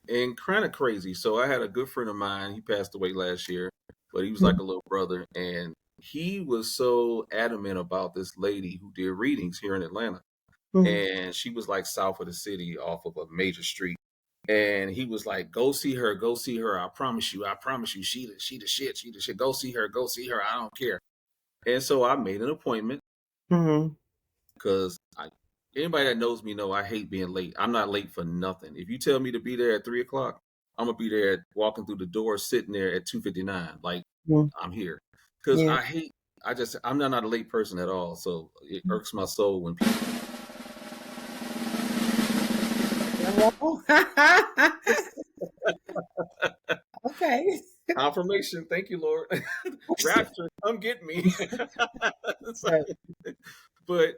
Speaker 3: and kind of crazy. So I had a good friend of mine. He passed away last year, but he was like a little brother. And he was so adamant about this lady who did readings here in Atlanta.
Speaker 2: Mhm.
Speaker 3: And she was like south of the city off of a major street. And he was like, go see her, go see her. I promise you, she the shit, she the shit. Go see her, go see her. I don't care. And so I made an appointment
Speaker 2: Mhm.
Speaker 3: because anybody that knows me know I hate being late. I'm not late for nothing. If you tell me to be there at 3 o'clock, I'm gonna be there walking through the door, sitting there at 2:59. Like
Speaker 2: Mhm.
Speaker 3: I'm here. Because
Speaker 2: Yeah.
Speaker 3: I'm not a late person at all. So it irks my soul when people
Speaker 2: Okay.
Speaker 3: confirmation. Thank you, Lord. Rapture, come get me. It's
Speaker 2: Right.
Speaker 3: like- but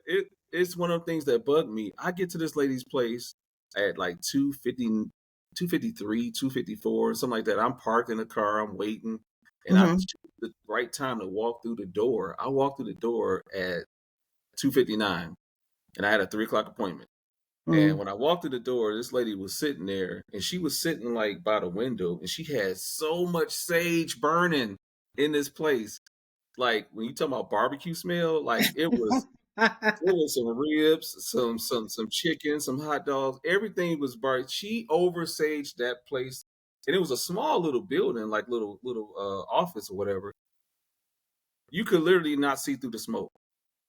Speaker 3: it's one of the things that bug me. I get to this lady's place at like 2:50, 2:53, 2:54, something like that. I'm parked in the car, I'm waiting, and I
Speaker 2: Mhm.
Speaker 3: choose the right time to walk through the door. I walked through the door at 2:59, and I had a 3 o'clock appointment. And
Speaker 2: Mhm.
Speaker 3: when I walked through the door, this lady was sitting there, and she was sitting like by the window, and she had so much sage burning in this place. Like when you talk about barbecue smell, like it was some ribs, some chicken, some hot dogs. Everything was burnt. She oversaged that place, and it was a small little building, like little office or whatever. You could literally not see through the smoke.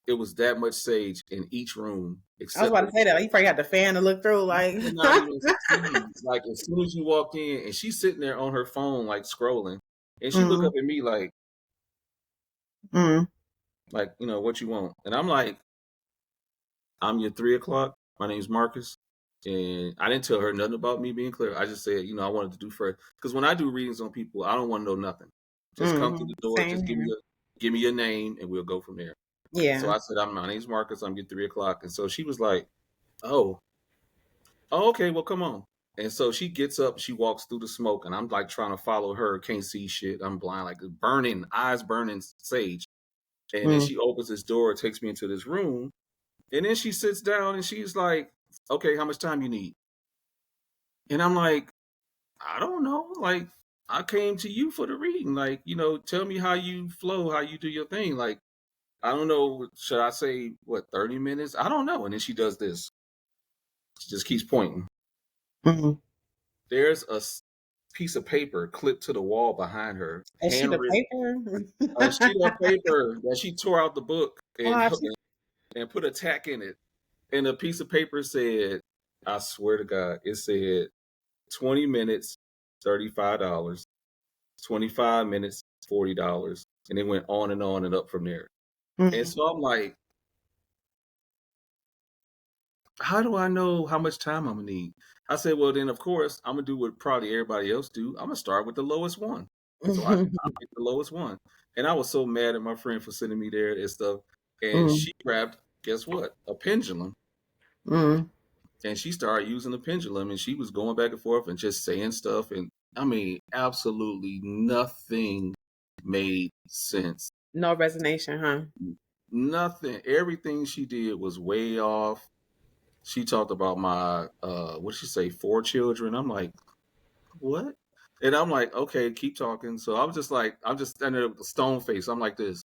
Speaker 3: It was that much sage in each room,
Speaker 2: I was
Speaker 3: except
Speaker 2: about
Speaker 3: for
Speaker 2: to say that. You probably had the fan to look through,
Speaker 3: you
Speaker 2: like.
Speaker 3: could not even see. Like as soon as you walked in, and she's sitting there on her phone, like scrolling, and she look
Speaker 2: Mm,
Speaker 3: up at me
Speaker 2: mm,
Speaker 3: like what you want, and I'm like, I'm your 3 o'clock. My name's Marcus. And I didn't tell her nothing about me being clear. I just said, I wanted to do first. Because when I do readings on people, I don't want to know nothing. Just come through
Speaker 2: mm.
Speaker 3: the door,
Speaker 2: Same
Speaker 3: just
Speaker 2: here.
Speaker 3: give me your name and we'll go from there. So
Speaker 2: Yeah.
Speaker 3: I said, my name's Marcus, I'm your 3 o'clock. And so she was like, oh, okay, well come on. And so she gets up, she walks through the smoke, and I'm like trying to follow her, can't see shit. I'm blind, like burning, eyes burning sage. And then
Speaker 2: Mm.
Speaker 3: she opens this door, takes me into this room, and then she sits down and she's like, okay, how much time you need? And I'm like, I don't know. Like, I came to you for the reading. Like, tell me how you flow, how you do your thing. Like, I don't know. Should I say, what, 30 minutes? I don't know. And then she does this. She just keeps pointing.
Speaker 2: Mm.
Speaker 3: There's piece of paper clipped to the wall behind her,
Speaker 2: A sheet of
Speaker 3: handwritten,
Speaker 2: paper.
Speaker 3: a sheet of paper that she tore out the book and
Speaker 2: Oh,
Speaker 3: and put a tack in it. And the piece of paper said, I swear to God, it said 20 minutes, $35, 25 minutes, $40. And it went on and up from there. And
Speaker 2: mm.
Speaker 3: so I'm like, how do I know how much time I'm gonna need? I said, well, then of course I'm gonna do what probably everybody else do. I'm gonna start with the lowest one. So I picked the lowest one. And I was so mad at my friend for sending me there and stuff. And
Speaker 2: Mm,
Speaker 3: she grabbed, guess what? A pendulum.
Speaker 2: mm.
Speaker 3: And she started using the pendulum and she was going back and forth and just saying stuff. And I mean, absolutely nothing made sense.
Speaker 2: No resignation, huh?
Speaker 3: Nothing. Everything she did was way off. She talked about my what did she say, 4 children. I'm like, what? And I'm like, okay, keep talking. So I was just like, I'm just standing there with a stone face. I'm like this,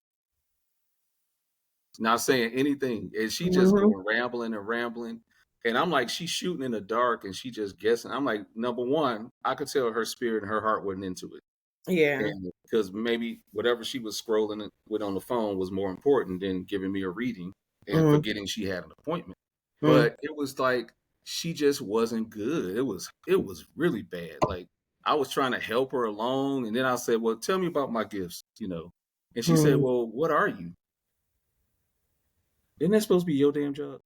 Speaker 3: not saying anything. And she just
Speaker 2: Hmm.
Speaker 3: going rambling and rambling. And I'm like, she's shooting in the dark and she just guessing. I'm like, number one, I could tell her spirit and her heart wasn't into it.
Speaker 2: Yeah.
Speaker 3: And because maybe whatever she was scrolling with on the phone was more important than giving me a reading and
Speaker 2: Mm,
Speaker 3: forgetting she had an appointment.
Speaker 2: mm,
Speaker 3: But it was like she just wasn't good. It was really bad. Like I was trying to help her along, and then I said, "Well, tell me about my gifts." And she said,
Speaker 2: mm.
Speaker 3: "Well, what are you? Isn't that supposed to be your damn job?"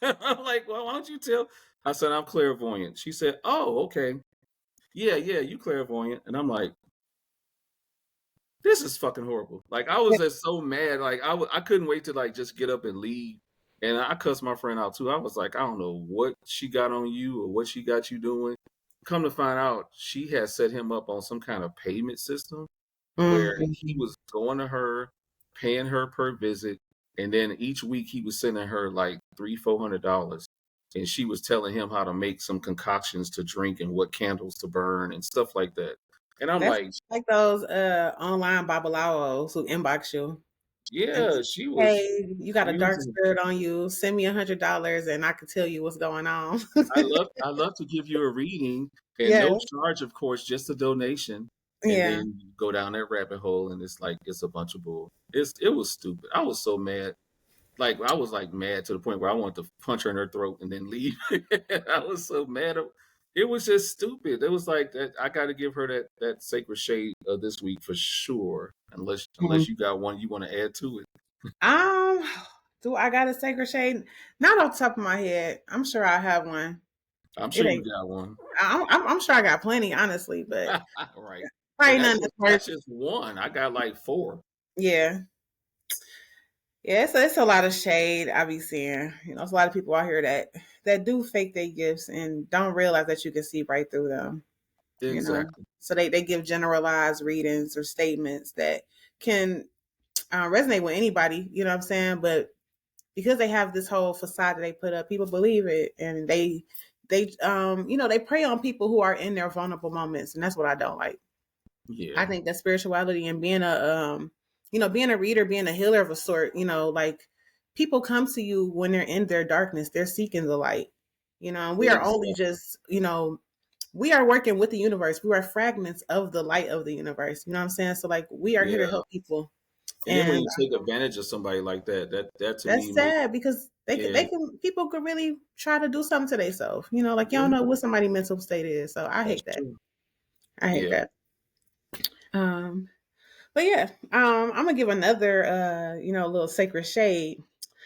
Speaker 3: I'm like, "Well, why don't you tell?" I said, "I'm clairvoyant." She said, "Oh, okay, yeah, yeah, you clairvoyant." And I'm like, this is fucking horrible. Like I was just so mad. Like I couldn't wait to like just get up and leave. And I cussed my friend out too. I was like, I don't know what she got on you or what she got you doing. Come to find out, she had set him up on some kind of payment system where he
Speaker 2: Mm.
Speaker 3: was going to her, paying her per visit, and then each week he was sending her like $300-400, and she was telling him how to make some concoctions to drink and what candles to burn and stuff like that. And I'm
Speaker 2: That's
Speaker 3: like,
Speaker 2: like those online babalawos who inbox you. and
Speaker 3: Yeah,
Speaker 2: hey, you got a
Speaker 3: she was
Speaker 2: dark spirit on you. Send me $100 and I can tell you what's going on.
Speaker 3: I love to give you a reading and
Speaker 2: Yeah,
Speaker 3: no charge, of course, just a donation. And
Speaker 2: yeah.
Speaker 3: then you go down that rabbit hole and it's like it's a bunch of bull. It was stupid. I was so mad. Like I was like mad to the point where I wanted to punch her in her throat and then leave. I was so mad. It was just stupid. It was like that. I got to give her that sacred shade this week for sure. Unless
Speaker 2: Mhm.
Speaker 3: you got one you want to add to it.
Speaker 2: Um, do I got a sacred shade? Not off the top of my head. I'm sure I have one.
Speaker 3: I'm
Speaker 2: It
Speaker 3: sure you
Speaker 2: ain't.
Speaker 3: got one.
Speaker 2: I'm sure I got plenty, honestly, but
Speaker 3: Right.
Speaker 2: probably
Speaker 3: And
Speaker 2: none that's
Speaker 3: that's
Speaker 2: worth.
Speaker 3: just one. I got like four.
Speaker 2: Yeah, yeah. It's a lot of shade I be seeing. It's a lot of people out here that do fake their gifts and don't realize that you can see right through them.
Speaker 3: Exactly.
Speaker 2: So they give generalized readings or statements that can resonate with anybody. You know what I'm saying? But because they have this whole facade that they put up, people believe it, and they prey on people who are in their vulnerable moments, and that's what I don't like. I
Speaker 3: Yeah.
Speaker 2: think that spirituality and being a reader, being a healer of a sort, like people come to you when they're in their darkness, they're seeking the light. And we are only
Speaker 3: Exactly.
Speaker 2: just, we are working with the universe. We are fragments of the light of the universe. You know what I'm saying? So like we are here to
Speaker 3: Yeah.
Speaker 2: help people.
Speaker 3: And then when
Speaker 2: And
Speaker 3: you take advantage of somebody like that, that to me
Speaker 2: that's
Speaker 3: makes
Speaker 2: sad because
Speaker 3: yeah,
Speaker 2: people could really try to do something to themselves. Like you
Speaker 3: yeah,
Speaker 2: don't know what somebody's mental state is. So I
Speaker 3: that's
Speaker 2: hate that.
Speaker 3: true.
Speaker 2: I hate
Speaker 3: Yeah.
Speaker 2: that. Um, but yeah, I'm gonna give another little sacred shade.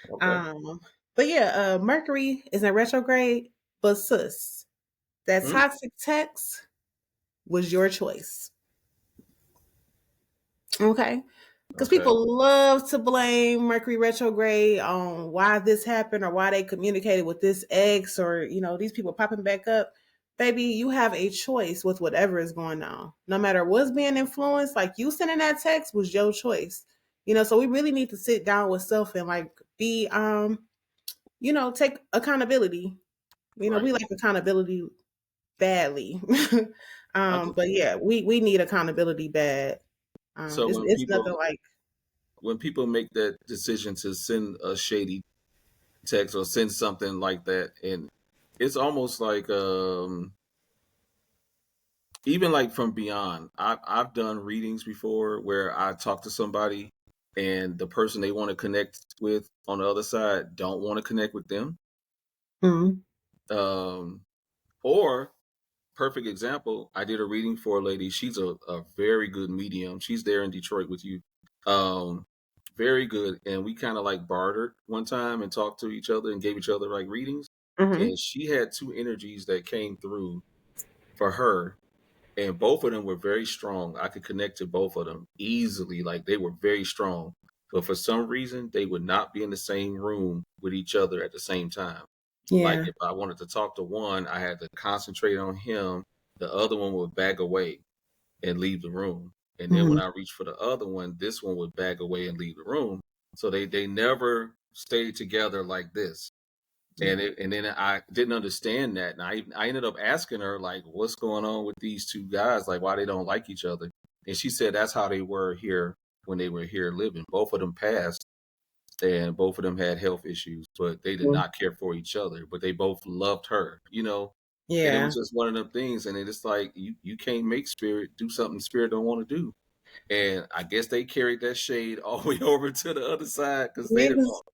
Speaker 3: Okay.
Speaker 2: Um, but yeah, Mercury is in retrograde, but sis, that
Speaker 3: Mm,
Speaker 2: toxic text was your choice. Okay. Because
Speaker 3: okay.
Speaker 2: people love to blame Mercury retrograde on why this happened or why they communicated with this ex or, these people popping back up. Baby, you have a choice with whatever is going on. No matter what's being influenced, like you sending that text was your choice. So we really need to sit down with self and like be, take accountability.
Speaker 3: Right.
Speaker 2: We like accountability badly.
Speaker 3: I can
Speaker 2: But
Speaker 3: feel it.
Speaker 2: yeah, we need accountability bad.
Speaker 3: So
Speaker 2: It's nothing like,
Speaker 3: when people make that decision to send a shady text or send something like that, and it's almost like even like from beyond. I've done readings before where I talk to somebody and the person they want to connect with on the other side don't want to connect with them.
Speaker 2: mhm.
Speaker 3: Um, or perfect example, I did a reading for a lady. She's a very good medium. She's there in Detroit with you. Um, very good. And we kind of like bartered one time and talked to each other and gave each other like readings.
Speaker 2: Mhm.
Speaker 3: And she had two energies that came through for her. And both of them were very strong. I could connect to both of them easily. Like they were very strong. But for some reason, they would not be in the same room with each other at the same time. Like
Speaker 2: Yeah.
Speaker 3: if I wanted to talk to one, I had to concentrate on him. The other one would back away and leave the room. And then when
Speaker 2: Mhm.
Speaker 3: I reached for the other one, this one would back away and leave the room. So they never stayed together like this. And then I didn't understand that. And I ended up asking her like, what's going on with these two guys? Like why they don't like each other? And she said that's how they were here when they were here living. Both of them passed and both of them had health issues, but they did
Speaker 2: Mhm.
Speaker 3: not care for each other. But they both loved her, And it was
Speaker 2: Yeah.
Speaker 3: just one of them things. And it's like you can't make spirit do something spirit don't want to do. And I guess they carried that shade all the way over to the other side because they
Speaker 2: Yeah,
Speaker 3: didn't
Speaker 2: 'cause
Speaker 3: want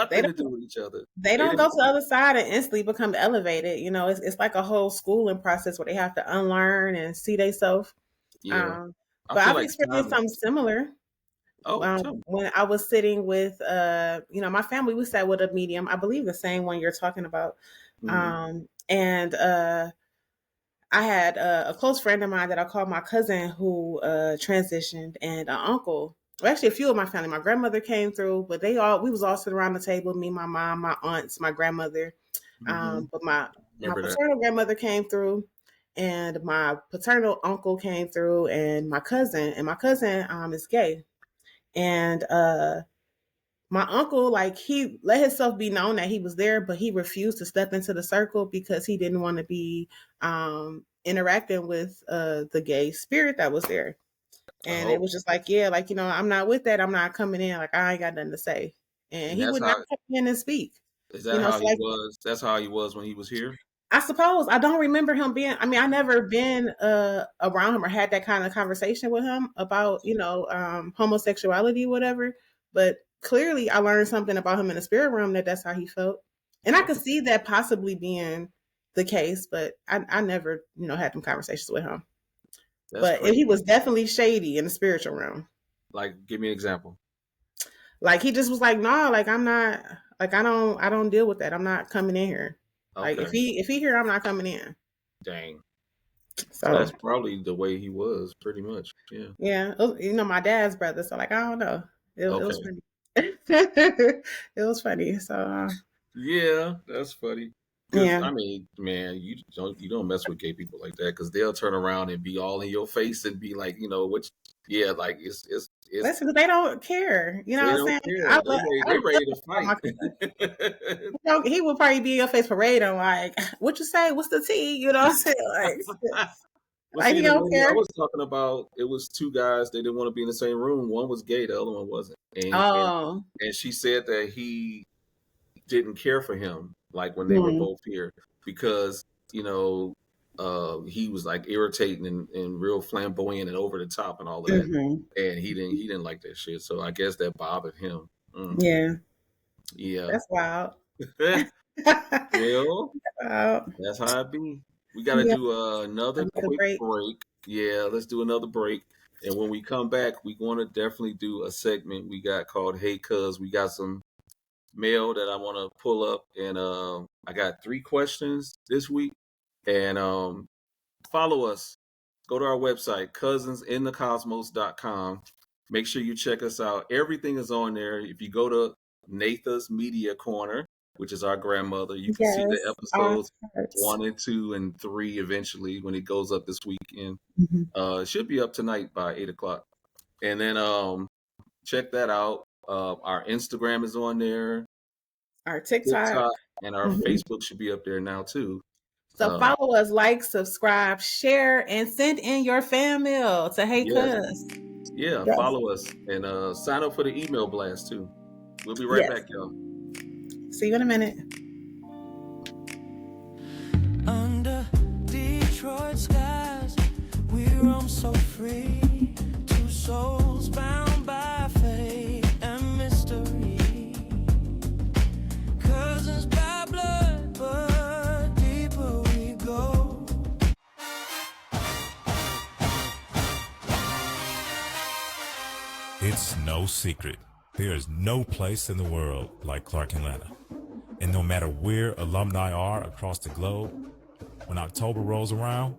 Speaker 2: they
Speaker 3: nothing to do
Speaker 2: don't
Speaker 3: with each other.
Speaker 2: they
Speaker 3: They
Speaker 2: don't go
Speaker 3: didn't.
Speaker 2: to the other side and instantly become elevated. It's like a whole schooling process where they have to unlearn and see themselves.
Speaker 3: Yeah,
Speaker 2: Um,
Speaker 3: I
Speaker 2: but
Speaker 3: feel
Speaker 2: I've
Speaker 3: like
Speaker 2: experienced
Speaker 3: time.
Speaker 2: something similar.
Speaker 3: Oh, tell me.
Speaker 2: When I was sitting with my family, we sat with a medium. I believe the same one you're talking about.
Speaker 3: Hmm.
Speaker 2: And I had a close friend of mine that I called my cousin who transitioned, and an uncle. Well, actually, a few of my family. My grandmother came through, but we was all sitting around the table. Me, my mom, my aunts, my grandmother.
Speaker 3: Hmm.
Speaker 2: But my
Speaker 3: Remember that?
Speaker 2: paternal grandmother came through, and my paternal uncle came through, and my cousin. And my cousin is gay, and my uncle, like, he let himself be known that he was there, but he refused to step into the circle because he didn't want to be interacting with the gay spirit that was there.
Speaker 3: I
Speaker 2: And it
Speaker 3: hope.
Speaker 2: was just like, yeah, like, I'm not with that. I'm not coming in. Like, I ain't got nothing to say. And
Speaker 3: And
Speaker 2: he
Speaker 3: that's
Speaker 2: would not
Speaker 3: how.
Speaker 2: come in and speak.
Speaker 3: Is that how
Speaker 2: So
Speaker 3: he
Speaker 2: like,
Speaker 3: was? That's how he was when he was here.
Speaker 2: I suppose I don't remember him being. I mean, I never been around him or had that kind of conversation with him about homosexuality, whatever. But clearly, I learned something about him in the spirit realm that's how he felt, and I could
Speaker 3: Okay,
Speaker 2: see that possibly being the case. But I never had them conversations with him.
Speaker 3: that's
Speaker 2: But
Speaker 3: crazy.
Speaker 2: he was definitely shady in the spiritual realm.
Speaker 3: Like, give me an example.
Speaker 2: Like he just was like, nah, like I'm not, like I don't deal with that. I'm not coming in here. Like if
Speaker 3: Okay,
Speaker 2: he here, I'm not coming in.
Speaker 3: dang. So
Speaker 2: So
Speaker 3: that's probably the way he was, pretty much. Yeah.
Speaker 2: yeah, my dad's brother. So like I don't know. It was
Speaker 3: Okay.
Speaker 2: funny. It was funny. So
Speaker 3: Yeah, that's funny. Because
Speaker 2: yeah,
Speaker 3: I mean, man, you don't mess with gay people like that because they'll turn around and be all in your face and be like, which, yeah, like it's
Speaker 2: listen, they don't care. You know
Speaker 3: they
Speaker 2: what I'm
Speaker 3: don't
Speaker 2: saying?
Speaker 3: care.
Speaker 2: I
Speaker 3: They
Speaker 2: love
Speaker 3: ready to
Speaker 2: about my
Speaker 3: fight.
Speaker 2: cousin. He would probably be in your face parade and like, what you say? What's the tea? You know what I'm saying?
Speaker 3: Well,
Speaker 2: Like
Speaker 3: see,
Speaker 2: he
Speaker 3: the
Speaker 2: don't
Speaker 3: lady I
Speaker 2: care.
Speaker 3: was talking about, it was two guys. They didn't want to be in the same room. One was gay, the other one wasn't, and and
Speaker 2: Oh,
Speaker 3: and she said that he didn't care for him like when they were
Speaker 2: hmm,
Speaker 3: both here because you know he was like irritating and real flamboyant and over the top and all of that,
Speaker 2: hmm,
Speaker 3: and he didn't like that shit. So I guess that bothered him.
Speaker 2: yeah,
Speaker 3: Yeah.
Speaker 2: that's wild.
Speaker 3: Well,
Speaker 2: uh,
Speaker 3: that's how it be. We got to
Speaker 2: yeah,
Speaker 3: do another
Speaker 2: another
Speaker 3: quick
Speaker 2: break.
Speaker 3: break. Yeah, let's do another break. And when we come back, we want to definitely do a segment we got called "Hey Cuz." We got some mail that I want to pull up, and I got 3 questions this week. And follow us. Go to our website, cousinsinthecosmos.com. Make sure you check us out. Everything is on there. If you go to Natha's Media Corner, which is our grandmother, you can see the
Speaker 2: Yes, our
Speaker 3: episodes
Speaker 2: hearts.
Speaker 3: 1 and 2 and 3 eventually when it goes up this weekend.
Speaker 2: Mhm.
Speaker 3: It should be up tonight by 8 o'clock. And then check that out. Our Instagram is on there.
Speaker 2: Our TikTok.
Speaker 3: TikTok and our
Speaker 2: Mhm.
Speaker 3: Facebook should be up there now too.
Speaker 2: So follow us, like, subscribe, share, and send in your fan mail to Hey
Speaker 3: Yes,
Speaker 2: Cuz.
Speaker 3: yeah,
Speaker 2: Yes.
Speaker 3: follow us and sign up for the email blast too. We'll be right
Speaker 2: Yes.
Speaker 3: back, y'all.
Speaker 2: See you in a minute.
Speaker 1: Under Detroit skies, we roam so free. Two souls bound by fate and mystery. Cousins by blood, but deeper we go.
Speaker 4: It's no secret. There is no place in the world like Clark, Atlanta. And no matter where alumni are across the globe, when October rolls around,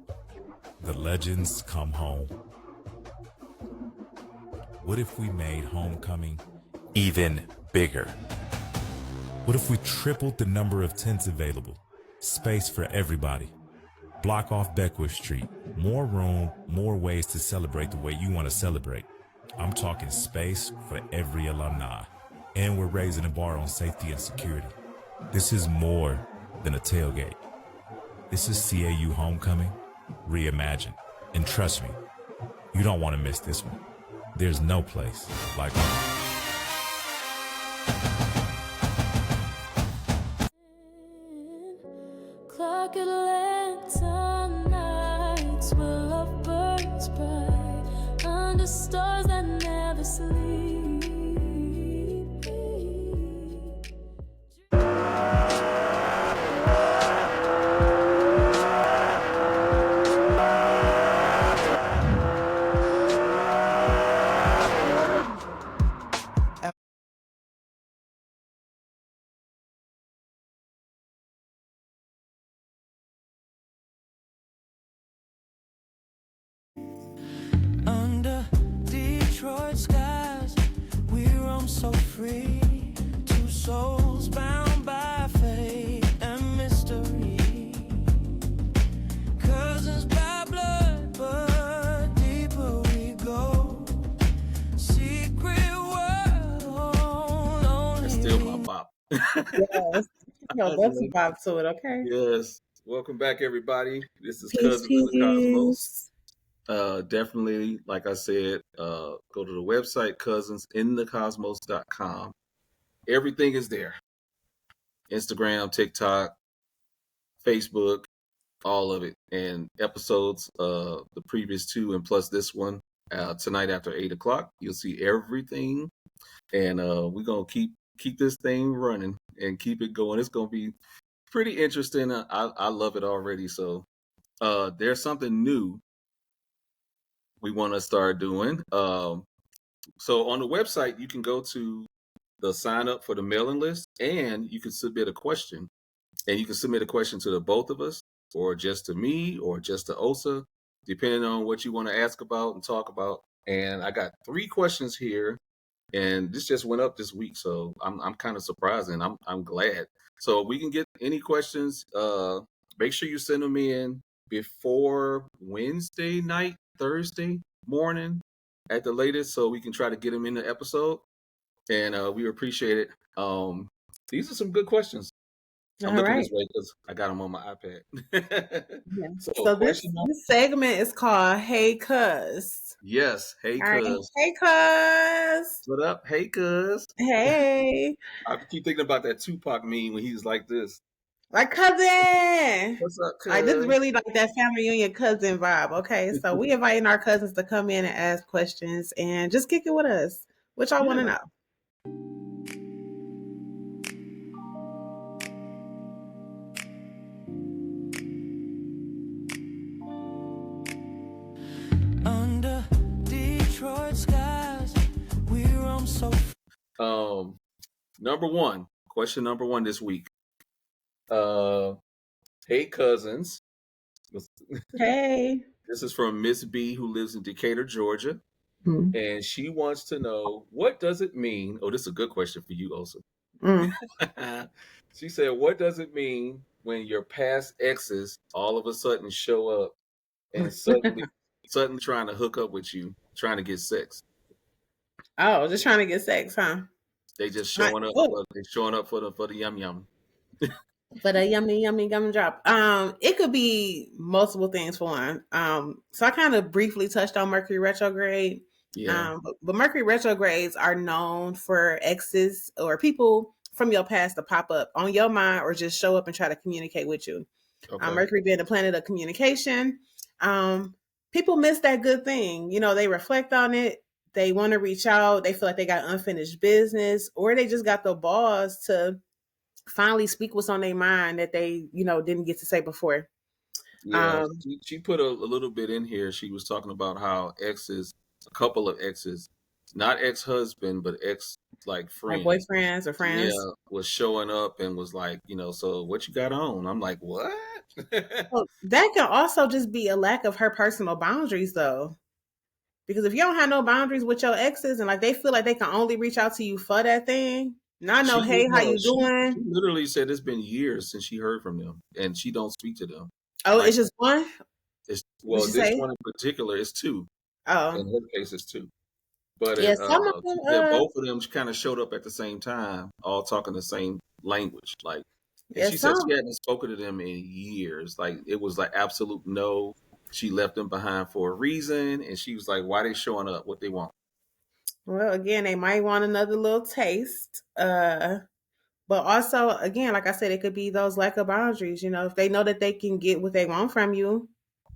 Speaker 4: the legends come home. What if we made homecoming even bigger? What if we tripled the number of tents available? Space for everybody. Block off Beckwith Street. More room, more ways to celebrate the way you want to celebrate. I'm talking space for every alumni. And we're raising the bar on safety and security. This is more than a tailgate. This is CAU Homecoming reimagined. And trust me, you don't want to miss this one. There's no place like home.
Speaker 5: Clock Atlanta nights where love burns bright under stars that never sleep.
Speaker 1: Under Detroit skies, we roam so free. Two souls bound by fate and mystery. Cousins by blood, but deeper we go. Secret world
Speaker 3: That's still my
Speaker 1: only.
Speaker 3: bop.
Speaker 2: Yes. That's a vibe to it, okay?
Speaker 3: Yes. Welcome back, everybody. This is
Speaker 2: Peace,
Speaker 3: Cousins in the Cosmos.
Speaker 2: peace.
Speaker 3: Definitely, like I said, go to the website cousinsinthecosmos.com. Everything is there. Instagram, TikTok, Facebook, all of it. And episodes, the previous two and plus this one, tonight after 8 o'clock. You'll see everything. And we're gonna keep this thing running and keep it going. It's gonna be pretty interesting. I love it already. So there's something new we want to start doing. So on the website, you can go to the sign up for the mailing list, and you can submit a question. And you can submit a question to the both of us, or just to me, or just to Osa, depending on what you want to ask about and talk about. And I got 3 questions here, and this just went up this week, so I'm kind of surprised, and I'm glad. So we can get any questions. Make sure you send them in before Wednesday night, Thursday morning at the latest, so we can try to get them in the episode. And we appreciate it. These are some good questions. I'm
Speaker 2: All
Speaker 3: looking
Speaker 2: right.
Speaker 3: this way because I got them on my iPad.
Speaker 2: Yeah.
Speaker 3: So
Speaker 2: So
Speaker 3: question number,
Speaker 2: this segment is called Hey Cuz.
Speaker 3: yes, hey
Speaker 2: All right.
Speaker 3: cuz,
Speaker 2: Hey Cuz.
Speaker 3: what up? Hey cuz.
Speaker 2: Hey.
Speaker 3: I keep thinking about that Tupac meme when he's like this.
Speaker 2: Like cousin.
Speaker 3: What's up,
Speaker 2: Like this is
Speaker 3: cuz?
Speaker 2: really like that family reunion cousin vibe. Okay. So we inviting our cousins to come in and ask questions and just kick it with us. What y'all want to
Speaker 3: Yeah.
Speaker 2: know?
Speaker 1: Under Detroit skies, we roam so
Speaker 3: Number one, question number one this week. Hey cousins.
Speaker 2: Hey.
Speaker 3: This is from Miss B, who lives in Decatur, Georgia.
Speaker 2: Mm.
Speaker 3: And she wants to know, what does it mean? Oh, this is a good question for you also.
Speaker 2: Mm.
Speaker 3: She said, what does it mean when your past exes all of a sudden show up and suddenly trying to hook up with you, trying to get sex?
Speaker 2: Oh, just trying to get sex, huh?
Speaker 3: They just
Speaker 2: Not,
Speaker 3: showing up
Speaker 2: oh,
Speaker 3: for the yum yum.
Speaker 2: but a yummy, yummy gumdrop. It could be multiple things for one. So I kind of briefly touched on Mercury retrograde.
Speaker 3: Yeah.
Speaker 2: But Mercury retrogrades are known for exes or people from your past to pop up on your mind or just show up and try to communicate with you.
Speaker 3: Okay.
Speaker 2: Mercury being the planet of communication, people miss that good thing. You know, they reflect on it. They want to reach out. They feel like they got unfinished business, or they just got the balls to finally speak what's on their mind that they, didn't get to say before.
Speaker 3: Yeah. She put a little bit in here. She was talking about how exes, a couple of exes, not ex-husband, but ex like
Speaker 2: Like
Speaker 3: friends.
Speaker 2: boyfriends or
Speaker 3: Yeah,
Speaker 2: friends.
Speaker 3: was showing up and was like, so what you got on? I'm like, what?
Speaker 2: Well, that can also just be a lack of her personal boundaries, though. Because if you don't have no boundaries with your exes and like they feel like they can only reach out to you for that thing, not know, hey, how you
Speaker 3: She
Speaker 2: doing?
Speaker 3: literally said it's been years since she heard from them, and she don't speak to them.
Speaker 2: Oh,
Speaker 3: Like
Speaker 2: it's just one? What'd you
Speaker 3: this
Speaker 2: say?
Speaker 3: one in particular is 2.
Speaker 2: Oh.
Speaker 3: In her case, it's 2. But
Speaker 2: Yeah, some of
Speaker 3: she
Speaker 2: them,
Speaker 3: said both of them kind of showed up at the same time, all talking the same language. Like, and
Speaker 2: yeah,
Speaker 3: she said
Speaker 2: some.
Speaker 3: she hadn't spoken to them in years. Like, it was like absolute no. She left them behind for a reason, and she was like, "Why they showing up? What they want?"
Speaker 2: Well, again, they might want another little taste. But also, again, like I said, it could be those lack of boundaries. You know, if they know that they can get what they want from you,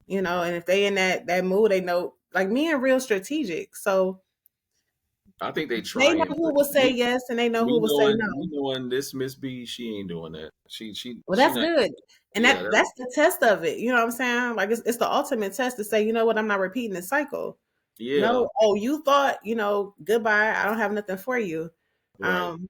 Speaker 2: and if they in that mood, they know. Like me and real strategic, so
Speaker 3: I think they
Speaker 2: they know
Speaker 3: trying,
Speaker 2: who
Speaker 3: but
Speaker 2: will say yes and they know who will say
Speaker 3: we
Speaker 2: no.
Speaker 3: knowing this Miss B, she ain't doing that.
Speaker 2: Well,
Speaker 3: She
Speaker 2: that's
Speaker 3: not.
Speaker 2: good, and
Speaker 3: Yeah,
Speaker 2: that's the test of it. You know what I'm saying? Like it's the ultimate test to say, you know what, I'm not repeating this cycle.
Speaker 3: yeah,
Speaker 2: No, oh, you thought, goodbye. I don't have nothing for you.
Speaker 3: right.
Speaker 2: Um,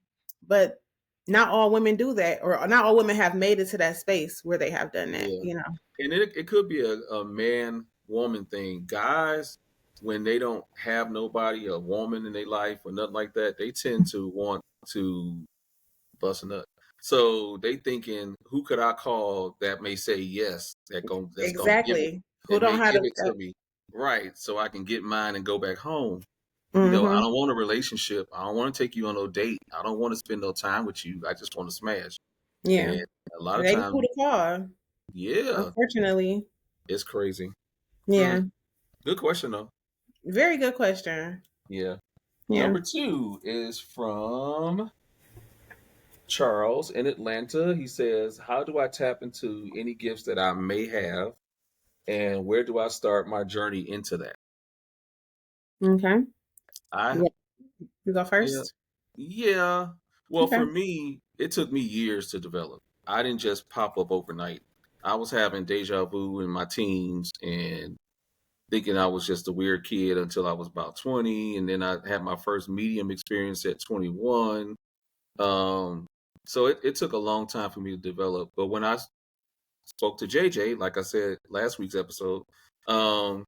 Speaker 2: but not all women do that, or not all women have made it to that space where they have done that.
Speaker 3: Yeah.
Speaker 2: You know,
Speaker 3: And it could be a man woman thing. Guys, when they don't have nobody, a woman in their life or nothing like that, they tend to want to bust a nut. So they thinking, who could I call that may say yes, that's gonna give it
Speaker 2: exactly. Who
Speaker 3: and
Speaker 2: don't
Speaker 3: may
Speaker 2: have
Speaker 3: give
Speaker 2: the?
Speaker 3: it to me. Right. So I can get mine and go back home. I
Speaker 2: Mm-hmm.
Speaker 3: don't want a relationship. I don't want to take you on no date. I don't want to spend no time with you. I just want to smash.
Speaker 2: Yeah,
Speaker 3: And a lot of
Speaker 2: they know
Speaker 3: times,
Speaker 2: who to call.
Speaker 3: yeah,
Speaker 2: Unfortunately,
Speaker 3: it's crazy. Hmm.
Speaker 2: yeah.
Speaker 3: Good question though.
Speaker 2: Very good question.
Speaker 3: Yeah.
Speaker 2: Yeah.
Speaker 3: Number 2 is from Charles in Atlanta. He says, "How do I tap into any gifts that I may have, and where do I start my journey into that?"
Speaker 2: Okay.
Speaker 3: I
Speaker 2: Yeah. You go
Speaker 3: Yeah,
Speaker 2: first.
Speaker 3: yeah. Well,
Speaker 2: Okay.
Speaker 3: for me, it took me years to develop. I didn't just pop up overnight. I was having deja vu in my teens and thinking I was just a weird kid until I was about 20, and then I had my first medium experience at 21. Um, so it took a long time for me to develop. But when I spoke to JJ, like I said last week's episode, um,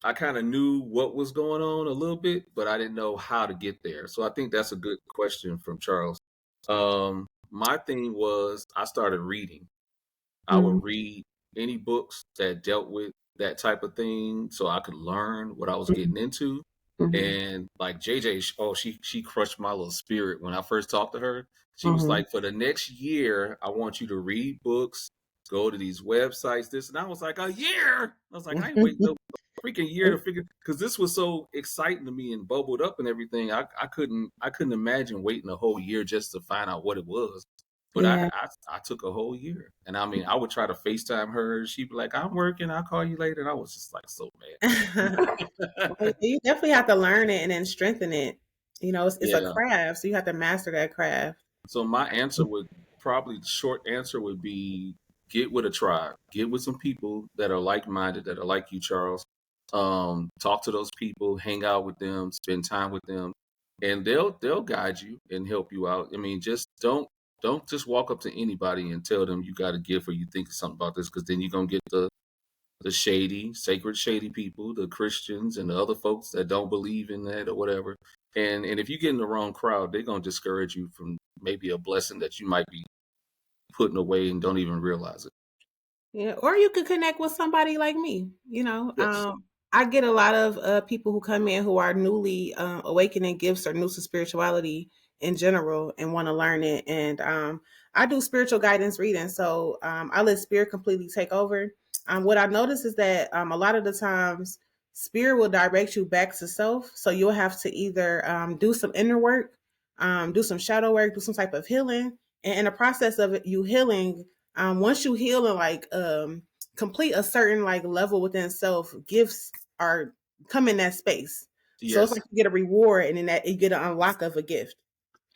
Speaker 3: I kind of knew what was going on a little bit, but I didn't know how to get there. So I think that's a good question from Charles. My thing was I started reading. I
Speaker 2: Mm-hmm.
Speaker 3: would read any books that dealt with that type of thing so I could learn what I was getting into.
Speaker 2: Mm-hmm.
Speaker 3: And like JJ, she crushed my little spirit when I first talked to her. She was
Speaker 2: Mm-hmm.
Speaker 3: like, "For the next year, I want you to read books, go to these websites, this." And I was like, "A year?" I was like, "I ain't waiting no freaking year to figure," because this was so exciting to me and bubbled up and everything. I couldn't imagine waiting a whole year just to find out what it was. But I,
Speaker 2: Yeah.
Speaker 3: I I took a whole year, and I mean, I would try to FaceTime her. She'd be like, "I'm working. I'll call you later." And I was just like so
Speaker 2: Well,
Speaker 3: mad.
Speaker 2: you definitely have to learn it and then strengthen it. You know, it's a
Speaker 3: Yeah.
Speaker 2: craft, so you have to master that craft.
Speaker 3: So my answer would probably the short answer would be get with a tribe, get with some people that are like minded, that are like you, Charles. Talk to those people, hang out with them, spend time with them, and they'll guide you and help you out. I mean, just don't just walk up to anybody and tell them you got a gift or you think something about this, because then you're gonna get the shady, sacred shady people, the Christians and the other folks that don't believe in that or whatever. And if you get in the wrong crowd, they're gonna discourage you from maybe a blessing that you might be putting away and don't even realize it.
Speaker 2: Yeah, or you could connect with somebody like me.
Speaker 3: Yes,
Speaker 2: I get a lot of people who come in who are newly awakening gifts or new to spirituality in general and want to learn it. And I do spiritual guidance reading, so I let spirit completely take over. What I notice is that a lot of the times spirit will direct you back to self. So you'll have to either do some inner work, do some shadow work, do some type of healing. And in the process of it, you healing, once you heal and like complete a certain like level within self, gifts are come in that space. So it's like
Speaker 3: yes,
Speaker 2: you get a reward and then that you get an unlock of a gift.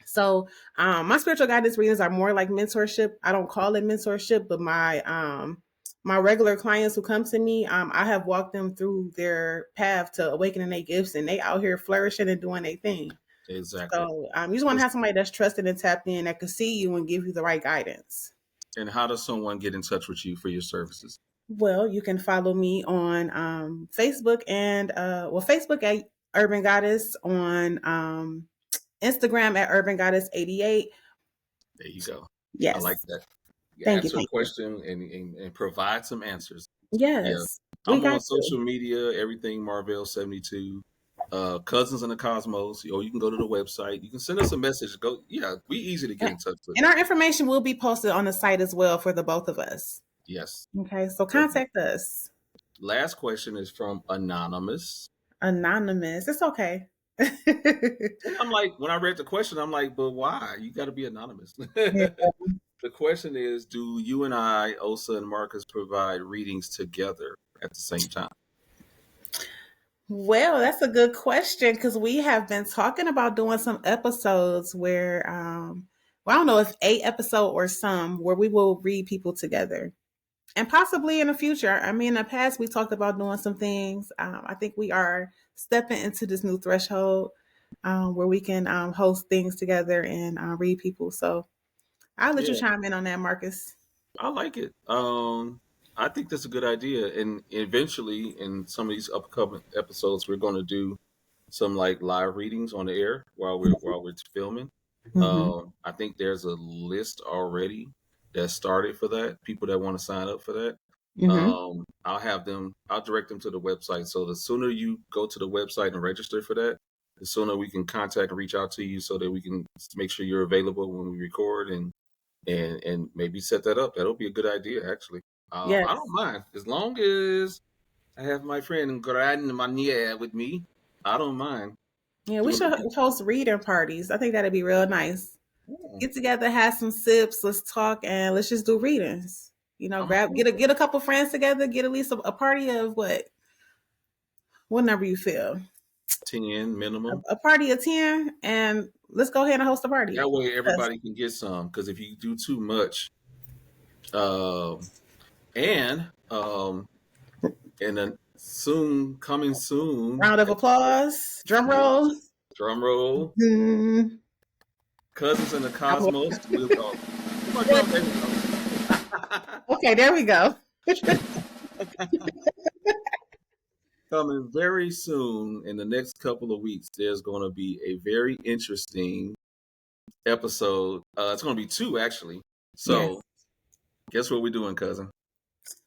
Speaker 2: So my spiritual guidance readings are more like mentorship. I don't call it mentorship, but my regular clients who come to me, I have walked them through their path to awakening their gifts, and they out here flourishing and doing their thing.
Speaker 3: exactly.
Speaker 2: So you just want to
Speaker 3: Yes.
Speaker 2: have somebody that's trusted and tapped in that can see you and give you the right guidance.
Speaker 3: And how does someone get in touch with you for your services?
Speaker 2: Well, you can follow me on Facebook and Facebook at Urban Goddess, on Instagram at Urban Goddess 88.
Speaker 3: There you go. I like
Speaker 2: Yes.
Speaker 3: that. You
Speaker 2: Thank you.
Speaker 3: answer a
Speaker 2: Thank you.
Speaker 3: question and provide some answers. Yeah.
Speaker 2: Yes. We
Speaker 3: I'm on
Speaker 2: got
Speaker 3: social media, everything Marvell72, Cousins in the Cosmos, or you can go to the website. You can send us a message. Go, yeah, we easy to get
Speaker 2: to.
Speaker 3: in touch with.
Speaker 2: And our information will be posted on the site as well for the both of us.
Speaker 3: Yes.
Speaker 2: Okay. So
Speaker 3: Okay.
Speaker 2: contact us.
Speaker 3: Last question is from Anonymous.
Speaker 2: Anonymous. It's okay.
Speaker 3: And I'm like, when I read the question, I'm like, but why? You got to be anonymous.
Speaker 2: Yeah.
Speaker 3: The question is, do you and I, Osa and Marcus, provide readings together at the same time?
Speaker 2: Well, that's a good question because we have been talking about doing some episodes where, well, I don't know if a episode or some where we will read people together, and possibly in the future. I mean, in the past we talked about doing some things. I think we are stepping into this new threshold where we can host things together and read people. So I'll let you
Speaker 3: Yeah,
Speaker 2: chime in on that, Marcus.
Speaker 3: I like it. I think that's a good idea. And eventually, in some of these upcoming episodes, we're going to do some like live readings on the air while we're filming.
Speaker 2: Mm-hmm.
Speaker 3: I think there's a list already that started for that. People that want to sign up for that.
Speaker 2: Mm-hmm.
Speaker 3: I'll direct them to the website. So the sooner you go to the website and register for that, the sooner we can contact and reach out to you so that we can make sure you're available when we record and maybe set that up. That'll be a good idea, actually. I don't
Speaker 2: Yes.
Speaker 3: mind as long as I have my friend Gran Mania with me. I don't mind
Speaker 2: Yeah, we
Speaker 3: doing
Speaker 2: should
Speaker 3: it.
Speaker 2: host reading parties. I think that'd be real nice.
Speaker 3: Yeah,
Speaker 2: Get together, have some sips, let's talk, and let's just do readings.
Speaker 3: I'm
Speaker 2: Grab
Speaker 3: cool.
Speaker 2: get a couple friends together, get at least a party of what number you feel,
Speaker 3: 10 minimum.
Speaker 2: a party of 10, and let's go ahead and host a party.
Speaker 3: That way
Speaker 2: Yes.
Speaker 3: everybody can get some. Because if you do too much, um, and and then coming soon,
Speaker 2: Round of applause, drum
Speaker 3: yes,
Speaker 2: roll.
Speaker 3: drum roll,
Speaker 2: Mm,
Speaker 3: Cousins in the Cosmos. We'll go. Come on,
Speaker 2: what?
Speaker 3: come, there we go.
Speaker 2: Okay, there we go.
Speaker 3: Coming very soon in the next couple of weeks, there's going to be a very interesting episode. It's going to be two, actually.
Speaker 2: Yes.
Speaker 3: So, guess what we're doing, cousin?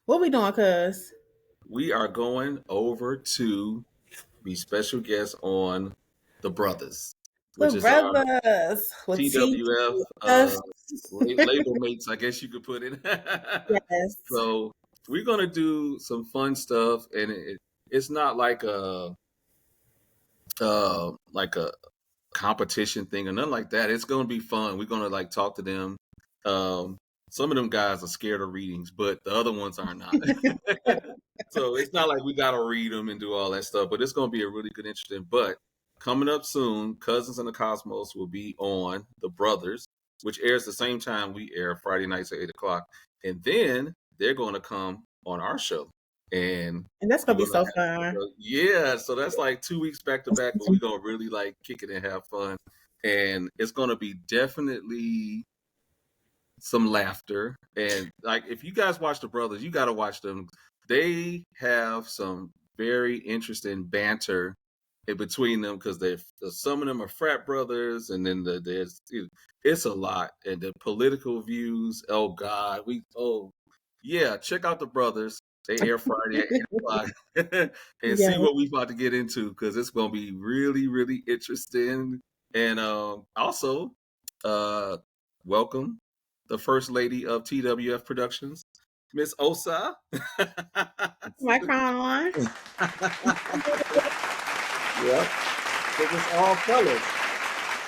Speaker 2: What we doing, cuz?
Speaker 3: We are going over to be special guests on The Brothers,
Speaker 2: The
Speaker 3: which is our
Speaker 2: brothers with T.
Speaker 3: TWF
Speaker 2: Us.
Speaker 3: label mates, I guess you could put it.
Speaker 2: Yes.
Speaker 3: So, we're going to do some fun stuff, and it's not like a competition thing or nothing like that. It's gonna be fun. We're gonna like talk to them. Um, some of them guys are scared of readings, but the other ones are not. So it's not like we gotta read them and do all that stuff. But it's gonna be a really good, interesting. But coming up soon, Cousins in the Cosmos will be on The Brothers, which airs the same time we air Friday nights at 8 o'clock, and then they're gonna come on our show, and
Speaker 2: And that's
Speaker 3: we're
Speaker 2: gonna be
Speaker 3: gonna
Speaker 2: so
Speaker 3: have
Speaker 2: fun.
Speaker 3: yeah, so that's like 2 weeks back to back where we're gonna really like kick it and have fun. And it's gonna be definitely some laughter. And like if you guys watch The Brothers, you gotta watch them. They have some very interesting banter in between them because they some of them are frat brothers, and then it's a lot. And the political views, oh God, yeah, check out The Brothers. They air Friday at 8 o'clock and
Speaker 2: Yeah.
Speaker 3: see what we about to get into because it's gonna be really, really interesting. And also, uh, welcome the first lady of TWF Productions, Miss Osa.
Speaker 2: My crown on.
Speaker 3: Yep. It's all fellas.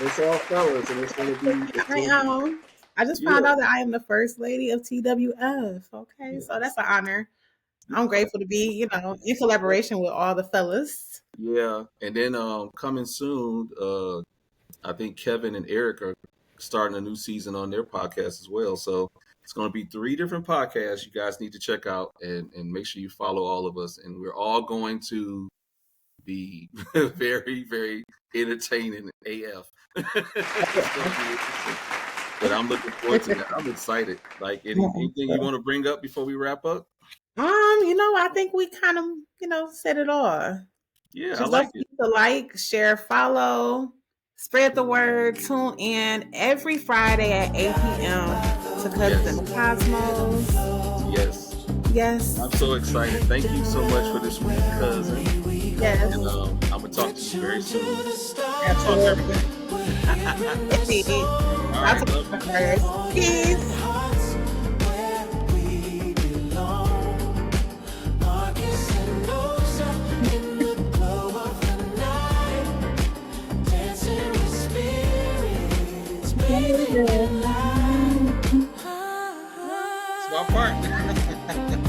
Speaker 3: It's all fellas, and it's gonna be.
Speaker 2: I am. I just found out that I am the first lady of TWF. Okay, so that's an honor. I'm grateful to be, in collaboration with all the fellas.
Speaker 3: Yeah, and then coming soon, I think Kevin and Eric are starting a new season on their podcast as well. So it's going to be 3 different podcasts you guys need to check out and make sure you follow all of us. And we're all going to be very, very entertaining AF. It's gonna be interesting. But I'm looking forward to that. I'm excited. Like anything you want to bring up before we wrap up?
Speaker 2: I think we kind of said it all.
Speaker 3: Yeah,
Speaker 2: Just
Speaker 3: I
Speaker 2: don't
Speaker 3: like it.
Speaker 2: forget to like, share, follow, spread the word, tune in every Friday at 8 p.m. to Cousins in the Cosmos.
Speaker 3: Yes.
Speaker 2: Yes.
Speaker 3: I'm so excited. Thank you so much for this week, cousin.
Speaker 2: Yes.
Speaker 3: And I'm gonna talk to you very soon.
Speaker 2: Absolutely.
Speaker 3: All right, love you.
Speaker 2: Peace.
Speaker 3: It's my part.